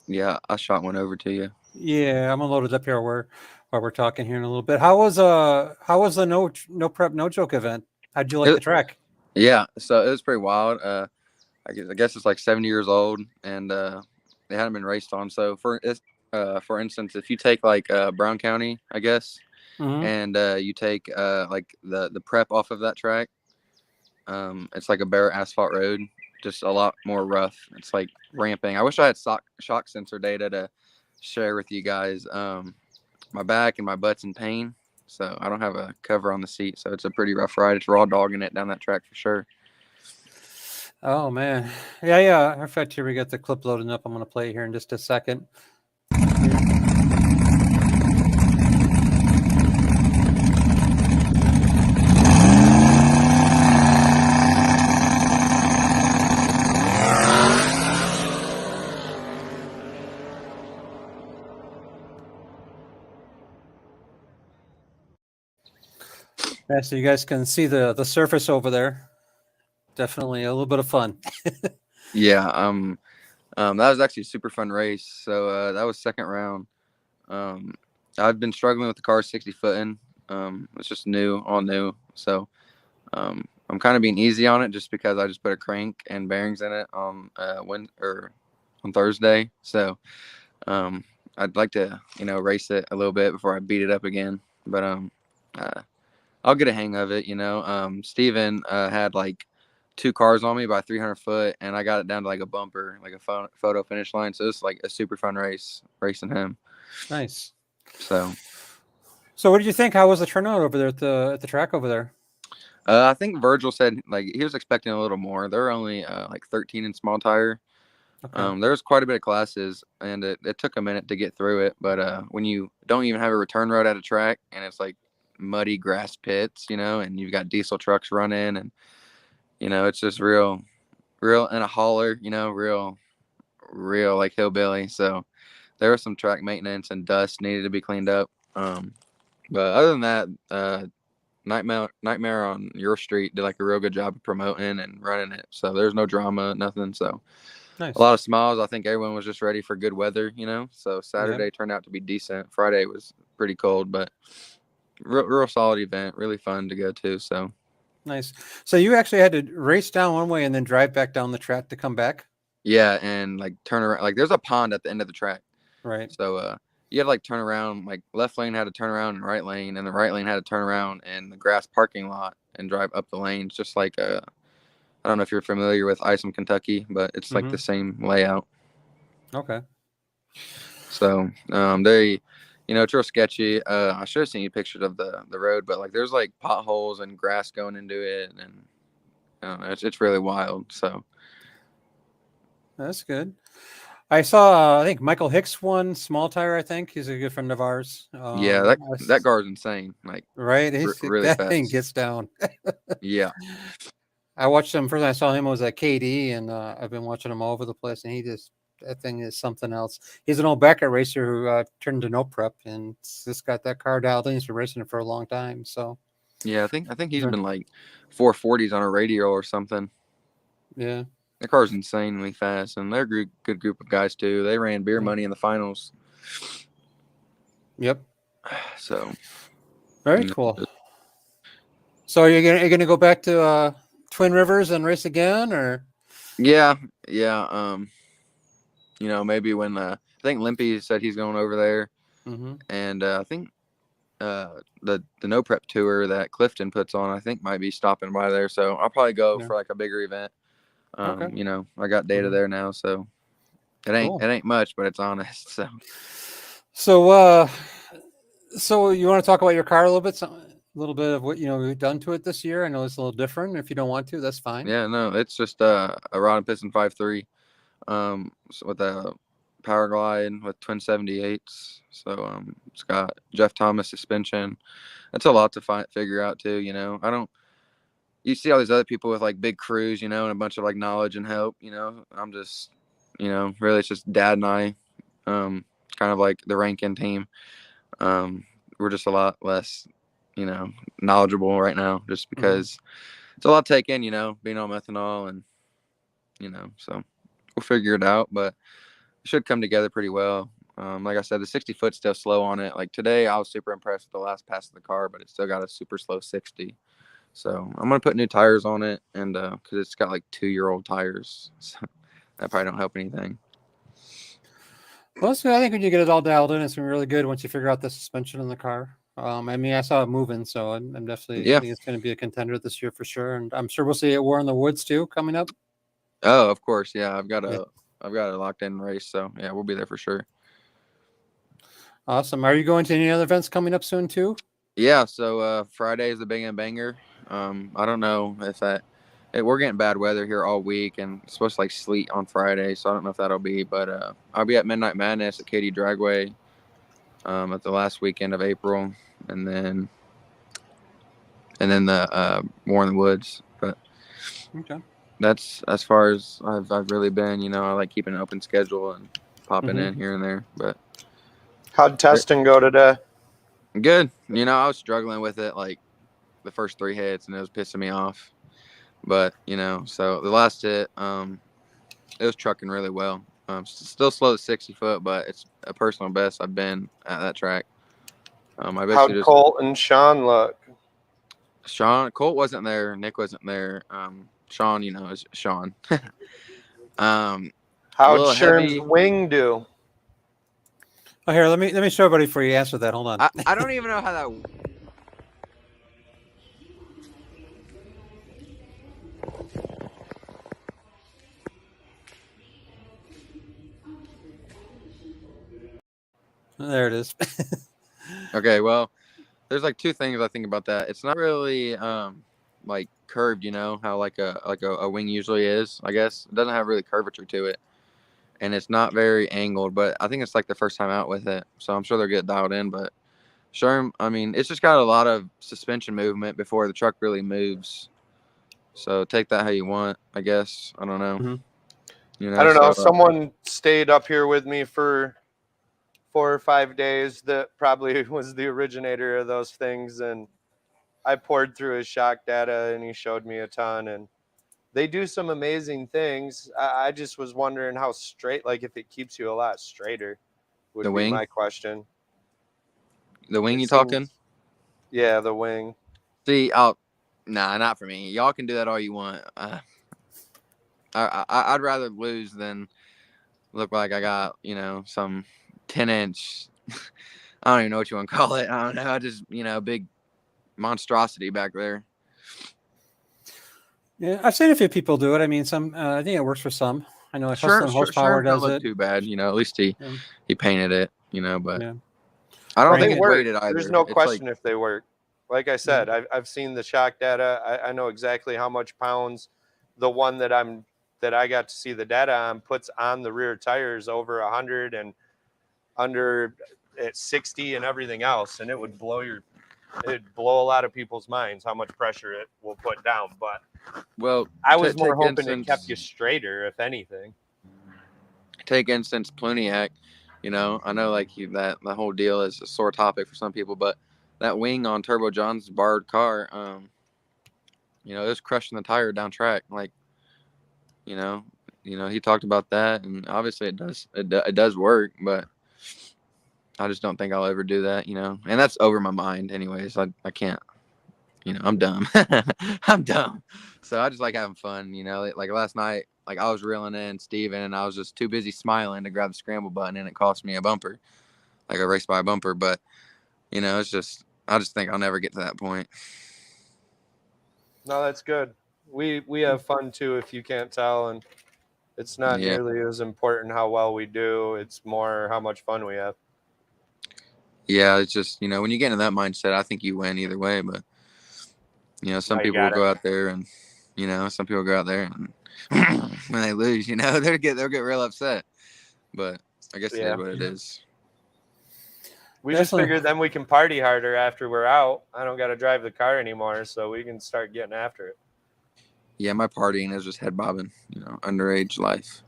Yeah, I shot one over to you. Yeah, I'm gonna load it up here while we're talking here in a little bit. How was the no prep no joke event? How'd you like the track? Yeah, so it was pretty wild. I guess it's like 70 years old, and they hadn't been raced on. So for instance, if you take like Brown County, I guess. Mm-hmm. And you take like the prep off of that track. It's like a bare asphalt road, just a lot more rough. It's like ramping. I wish I had shock sensor data to share with you guys. My back and my butt's in pain, so I don't have a cover on the seat. So it's a pretty rough ride. It's raw dogging it down that track for sure. Oh man, yeah. In fact, here we got the clip loading up. I'm gonna play it here in just a second. Yeah, so you guys can see the surface over there. Definitely a little bit of fun. Yeah. That was actually a super fun race. So that was second round. I've been struggling with the car 60 footing. It's just new, all new. So I'm kind of being easy on it just because I just put a crank and bearings in it on on Thursday. So I'd like to race it a little bit before I beat it up again. But uh, I'll get a hang of it. Steven had like 2 cars on me by 300 foot, and I got it down to like a bumper, like a photo finish line. So it's like a super fun race racing him. Nice. So what did you think? How was the turnout over there at the track over there? I think Virgil said like he was expecting a little more. They're only like 13 in small tire. Okay. There was quite a bit of classes, and it took a minute to get through it. But when you don't even have a return road at a track, and it's like muddy grass pits, and you've got diesel trucks running, and it's just real in a hauler, real like hillbilly. So there was some track maintenance and dust needed to be cleaned up. But other than that, Nightmare on Your Street did like a real good job of promoting and running it. So there's no drama, nothing. So Nice. a lot of smiles. I think everyone was just ready for good weather, So Saturday turned out to be decent. Friday was pretty cold, but real solid event. Really fun to go to. So nice. So you actually had to race down one way and then drive back down the track to come back? yeah, and like turn around. Like there's a pond at the end of the track. Right. So you had to like turn around. Like left lane had to turn around in right lane, and the right lane had to turn around in the grass parking lot and drive up the lanes, just like I don't know if you're familiar with Isom, Kentucky, but it's like the same layout. Okay. So they, it's real sketchy. I should have seen you pictures of the road, but like there's like potholes and grass going into it, and I don't know, it's really wild. So That's good. I saw, I think Michael Hicks won small tire. I think he's a good friend of ours. yeah, that car's insane. Like right, really that fast. thing gets down. Yeah. I watched him first. I saw him was at KD, and I've been watching him all over the place. And that thing is something else. He's an old Beckett racer who turned to no prep and just got that car dialed in. He's been racing it for a long time. So yeah, I think he's been like 440s on a radio or something. Yeah. That car's insanely fast, and they're a good group of guys too. They ran beer money in the finals. Yep. So very cool. So you're gonna go back to Twin Rivers and race again, or? Yeah. Maybe when I think Limpy said he's going over there, and I think the no prep tour that Clifton puts on, I think might be stopping by there. So I'll probably go for like a bigger event. Okay. I got data there now, so it ain't much, but it's honest. So you want to talk about your car a little bit? A little bit of what we've done to it this year. I know it's a little different. If you don't want to, that's fine. Yeah, no, it's just a rod and piston 5.3, with a power glide with twin 78s. So it's got Jeff Thomas suspension. That's a lot to figure out too. You see all these other people with like big crews, and a bunch of like knowledge and help. I'm just, really it's just Dad and I, kind of like the Rankin team. We're just a lot less, knowledgeable right now, just because it's a lot to take in, being on methanol and, so we'll figure it out, but it should come together pretty well. Like I said, the 60 foot's still slow on it. Like today, I was super impressed with the last pass of the car, but it still got a super slow 60. So I'm gonna put new tires on it, and because it's got like 2-year-old tires, so that probably don't help anything. Well, so I think when you get it all dialed in, it's gonna be really good once you figure out the suspension in the car. I saw it moving, so I'm definitely think it's going to be a contender this year for sure, and I'm sure we'll see it War in the Woods too coming up. Oh, of course, yeah. I've got a locked in race, so yeah, we'll be there for sure. Awesome. Are you going to any other events coming up soon too? Yeah. So Friday is the Big and Banger. I don't know if we're getting bad weather here all week, and it's supposed to like sleet on Friday, so I don't know if that'll be. But I'll be at Midnight Madness at Katy Dragway at the last weekend of April, and then the War in the Woods. But okay, that's as far as I've really been. I like keeping an open schedule and popping in here and there. But how'd testing go today? Good. I was struggling with it like the first 3 hits, and it was pissing me off. But so the last hit, it was trucking really well. Still slow to 60 foot, but it's a personal best I've been at that track. I basically How'd just Colt and Sean look? Colt wasn't there, Nick wasn't there. Sean, is Sean. A How'd little Sherm's heavy. wing do? Oh, here, let me show everybody before you answer that. Hold on. I don't even know how that. There it is. Okay, well, there's like two things I think about that. It's not really like curved, how like a wing usually is. I guess it doesn't have really curvature to it, and it's not very angled. But I think it's like the first time out with it, so I'm sure they'll get dialed in. But Sherm, I mean, it's just got a lot of suspension movement before the truck really moves. So take that how you want, I guess. I don't know. Mhm. I don't know. So, Someone stayed up here with me for 4 or 5 days that probably was the originator of those things. And I poured through his shock data and he showed me a ton. And they do some amazing things. I just was wondering how straight, like if it keeps you a lot straighter, would the be wing, my question. the wing It you seems- talking? Yeah, the wing. See, nah, not for me. Y'all can do that all you want. I'd rather lose than look like I got, some 10-inch, I don't even know what you want to call it. I don't know. I just, big monstrosity back there. Yeah, I've seen a few people do it. I mean, I think it works for some. I know Hustle and Horsepower Sherm don't does look it. too bad. At least he painted it, but Yeah. I don't Rankin- think it's work. weighted either. There's no It's question like, if they work. Like I said, I've seen the shock data. I know exactly how much pounds the one that I got to see the data on puts on the rear tires over 100 and under at 60 and everything else, and it'd blow a lot of people's minds how much pressure it will put down. But well, I was more take hoping it kept you straighter, if anything. Take instance Pluniak. I know like that the whole deal is a sore topic for some people, but that wing on Turbo John's borrowed car, it was crushing the tire down track. Like, he talked about that, and obviously it does work, but I just don't think I'll ever do that, and that's over my mind anyways. I can't, I'm dumb. I'm dumb. So I just like having fun, like last night, like I was reeling in Steven and I was just too busy smiling to grab the scramble button and it cost me a bumper, like a race by bumper. But, it's just, I just think I'll never get to that point. No, that's good. We have fun too, if you can't tell, and it's not nearly as important how well we do. It's more how much fun we have. Yeah, it's just, when you get in that mindset, I think you win either way. But, some people will go out there and, some people go out there and when they lose, they'll get real upset. But I guess it is what it is. We just figured then we can party harder after we're out. I don't got to drive the car anymore, so we can start getting after it. Yeah, my partying is just head bobbing, underage life.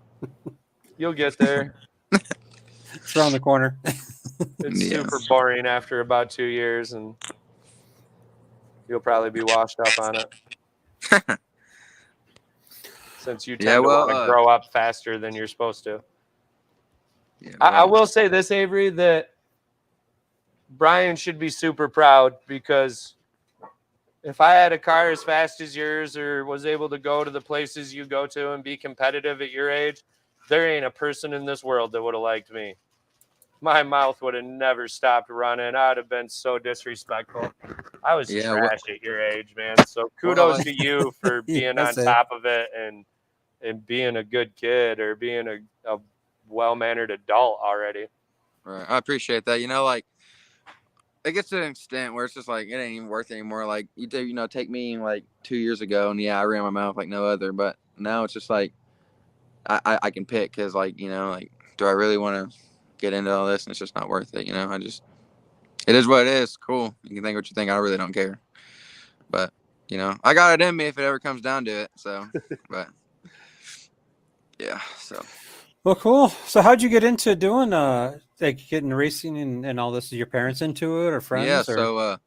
You'll get there. It's around the corner. It's super boring after about 2 years, and you'll probably be washed up on it. Since you tend to want to grow up faster than you're supposed to. Yeah, I will say this, Avery, that Brian should be super proud, because if I had a car as fast as yours or was able to go to the places you go to and be competitive at your age, there ain't a person in this world that would have liked me. My mouth would have never stopped running. I'd have been so disrespectful. I was trash at your age, man. So kudos to you for being on top of it and being a good kid, or being a well-mannered adult already. Right. I appreciate that. Like, it gets to an extent where it's just like, it ain't even worth it anymore. Like, you do, take me like 2 years ago, and I ran my mouth like no other. But now it's just like, I can pick, because like, like, do I really want to get into all this? And it's just not worth it. It is what it is. Cool. You can think what you think. I really don't care. But, I got it in me if it ever comes down to it. So, but yeah, so. Well, cool. So how'd you get into doing, like getting racing and all this? Is your parents into it or friends? Yeah. Or?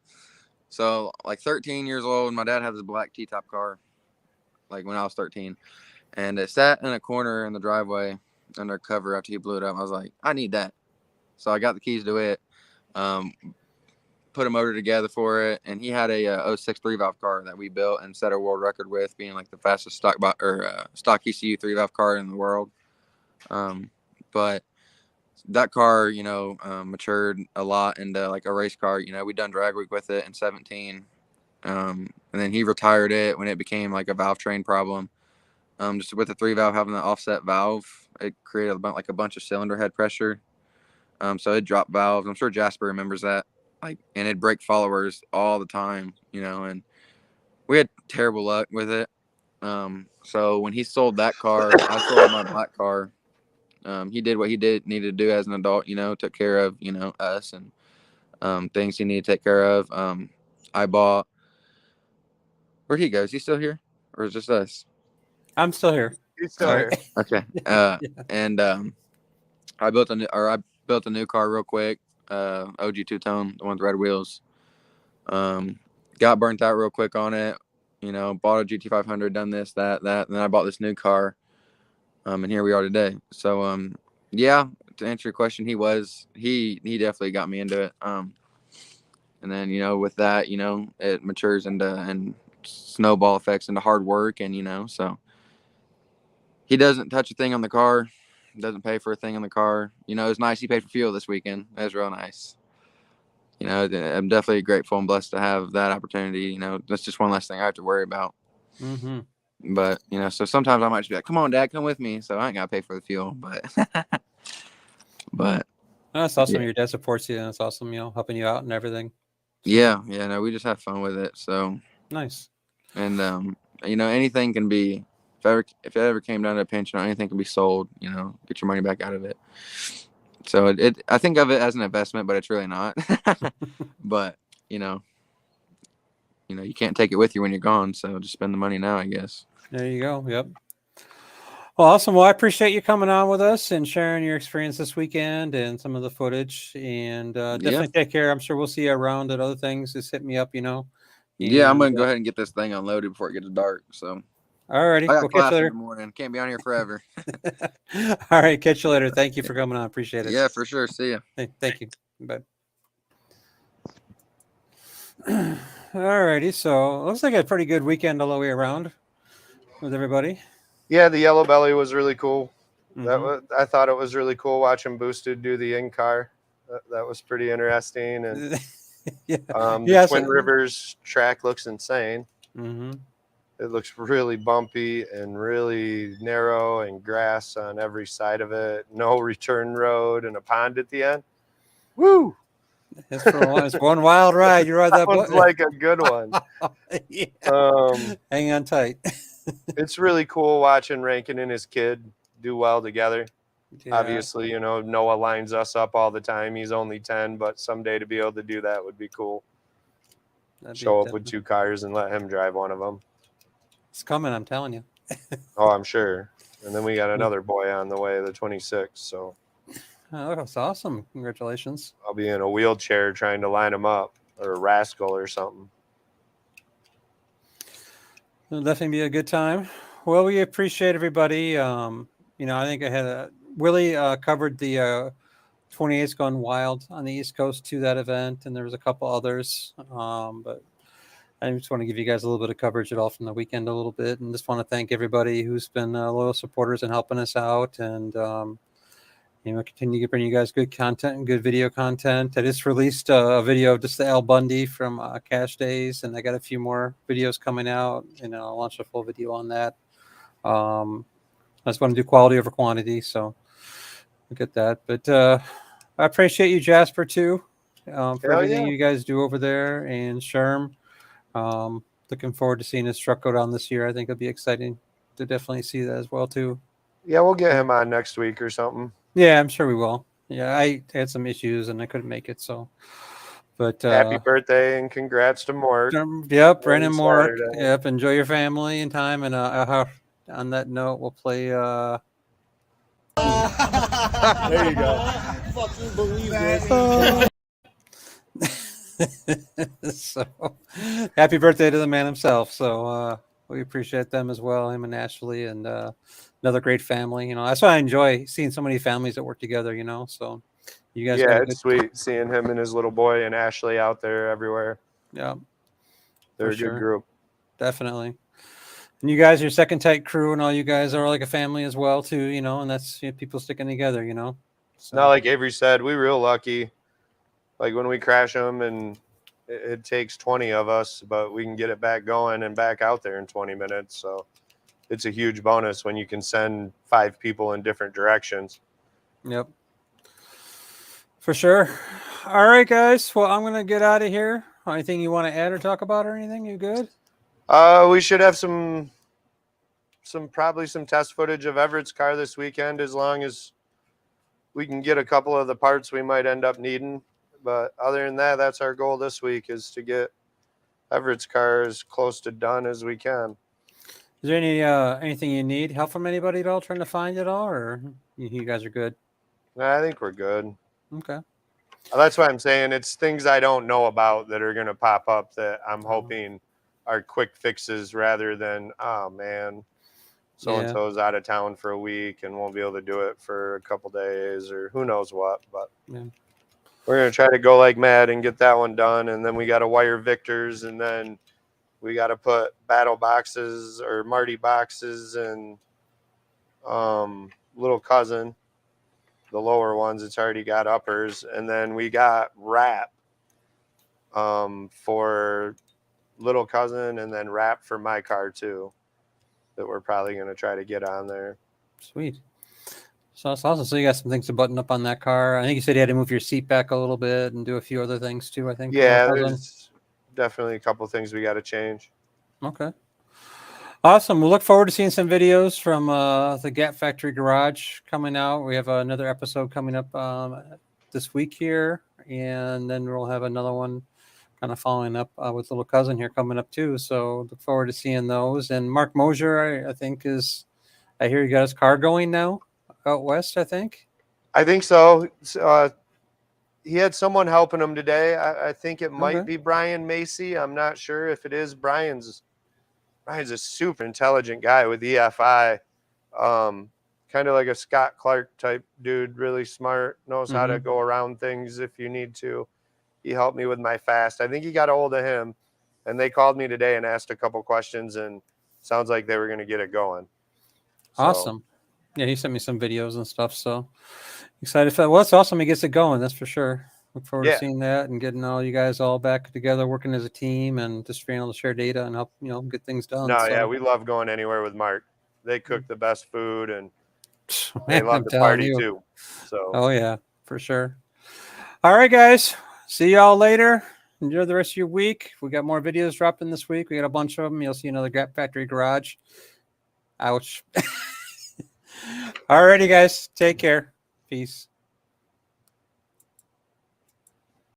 So like 13 years old, my dad has a black T-top car. like when I was 13, and it sat in a corner in the driveway under cover after he blew it up. I was like, I need that. So I got the keys to it, put a motor together for it, and he had a 06 3-valve car that we built and set a world record with, being like the fastest stock ECU 3-valve car in the world. But that car, matured a lot into like a race car. We done drag week with it in 17. And then he retired it when it became like a valve train problem. Just with the 3-valve having the offset valve, it created like a bunch of cylinder head pressure. So it dropped valves. I'm sure Jasper remembers that. And it'd break followers all the time, and we had terrible luck with it. So when he sold that car, I sold my black car. He did what he needed to do as an adult, took care of, us and things he needed to take care of. I bought, where'd he go? Is he still here or is it just us? I'm still here. He's still Sorry. here. Okay. And I built a new car real quick. OG two-tone, the one with red wheels. Got burnt out real quick on it. Bought a GT500, done this, that, and then I bought this new car. And here we are today. So, yeah, to answer your question, he definitely got me into it. And then, with that, it matures and snowball effects into hard work. And, so he doesn't touch a thing on the car, doesn't pay for a thing on the car. It's nice he paid for fuel this weekend. That was real nice. I'm definitely grateful and blessed to have that opportunity. That's just one less thing I have to worry about. Mm-hmm. But, so sometimes I might just be like, come on, Dad, come with me. So I ain't got to pay for the fuel. But That's awesome. Yeah. Your dad supports you, and it's awesome, helping you out and everything. yeah, no, we just have fun with it. So Nice. And anything can be, if it ever came down to a pinch, anything can be sold. Get your money back out of it. So I think of it as an investment, but it's really not. But you can't take it with you when you're gone. So just spend the money now, I guess. There you go. Yep. Well, awesome. Well, I appreciate you coming on with us and sharing your experience this weekend and some of the footage. And definitely take care. I'm sure we'll see you around at other things. Just hit me up, Yeah, I'm gonna go ahead and get this thing unloaded before it gets dark. So, all righty. I got We'll class catch you in later. the morning. Can't be on here forever. All right. Catch you later. Thank you for coming on. Appreciate it. Yeah, for sure. See ya. Hey, thank you. Bye. All righty. So looks like a pretty good weekend all the way around with everybody. Yeah, the Yellow Belly was really cool. Mhm. I thought it was really cool watching Boosted do the in-car. That was pretty interesting. And Yeah. the Yes. Twin Rivers track looks insane. Mm-hmm. It looks really bumpy and really narrow and grass on every side of it. No return road and a pond at the end. Woo! It's one wild ride. You ride that Sounds like a good one. Yeah. Hang on tight. It's really cool watching Rankin and his kid do well together. Yeah. Obviously, Noah lines us up all the time. He's only 10, but someday to be able to do that would be cool. That'd be Show up with definitely- 2 cars and let him drive one of them. It's coming, I'm telling you. Oh, I'm sure. And then we got another boy on the way, the 26th. So Oh, that's awesome. Congratulations. I'll be in a wheelchair trying to line him up, or a rascal or something. It'll definitely be a good time. Well, we appreciate everybody. I think I had Willie covered the 28's Gone Wild on the East Coast to that event, and there was a couple others. But I just want to give you guys a little bit of coverage at all from the weekend a little bit, and just want to thank everybody who's been loyal supporters and helping us out, and continue to bring you guys good content and good video content. I just released a video of just the Al Bundy from Cash Days, and I got a few more videos coming out, and I'll launch a full video on that. I just want to do quality over quantity, so look at that. But I appreciate you, Jasper, too, for everything you guys do over there, and Sherm. Looking forward to seeing his truck go down this year. I think it'll be exciting to definitely see that as well, too. Yeah, we'll get him on next week or something. Yeah, I'm sure we will. Yeah, I had some issues and I couldn't make it, so. But happy birthday and congrats to Mork. Yep, Brandon Mork. Saturday. Yep, enjoy your family and time. And on that note, we'll play. There you go. Fucking believe it. So, happy birthday to the man himself. So, we appreciate them as well, him and Ashley, and another great family. You know, that's why I enjoy seeing so many families that work together. You know, so you guys, got a it's good, sweet seeing him and his little boy and Ashley out there everywhere. yeah, They're for a good sure. group. Definitely. And you guys, your second tight crew, and all you guys are like a family as well, too. You know, and that's people sticking together. You know, so Not like Avery said, we real lucky. Like when we crash them, and it takes 20 of us, but we can get it back going and back out there in 20 minutes. So it's a huge bonus when you can send 5 people in different directions. Yep. For sure. All right, guys. Well, I'm gonna get out of here. Anything you want to add or talk about or anything? You good? We should have some probably some test footage of Everett's car this weekend, as long as we can get a couple of the parts we might end up needing. But other than that, that's our goal this week, is to get Everett's car as close to done as we can. Is there anything you need help from anybody at all trying to find it all, or you guys are good? I think we're good. Okay. That's why I'm saying it's things I don't know about that are going to pop up that I'm hoping are quick fixes, rather than, oh man, so-and-so's out of town for a week and won't be able to do it for a couple days, or who knows what. But we're going to try to go like mad and get that one done. And then we got to wire Victor's, and then we got to put battle boxes or Marty boxes and little cousin, the lower ones. It's already got uppers. And then we got wrap for little cousin, and then wrap for my car too, that we're probably going to try to get on there. Sweet. So that's awesome. So you got some things to button up on that car. I think you said you had to move your seat back a little bit and do a few other things too, I think. Yeah, there's definitely a couple things we got to change. Okay. Awesome. We'll look forward to seeing some videos from the Gap Factory Garage coming out. We have another episode coming up this week here, and then we'll have another one kind of following up with little cousin here coming up too. So look forward to seeing those. And Mark Mosier, I think I hear you got his car going now out west, I think. I think so. He had someone helping him today. I think it might be Brian Macy. I'm not sure if it is. Brian's a super intelligent guy with EFI. Kind of like a Scott Clark type dude, really smart, knows how to go around things if you need to. He helped me with my fast. I think he got a hold of him, and they called me today and asked a couple questions, and sounds like they were going to get it going. Awesome. Yeah, he sent me some videos and stuff, so excited for that. Well, it's awesome he gets it going, that's for sure. Look forward to seeing that and getting all you guys all back together, working as a team, and just being able to share data and help get things done. Yeah, we love going anywhere with Mark. They cook the best food, and they love to party too. So oh yeah, for sure. All right, guys. See y'all later. Enjoy the rest of your week. We got more videos dropping this week. We got a bunch of them. You'll see another Gap Factory Garage. Ouch. All righty, guys. Take care. Peace.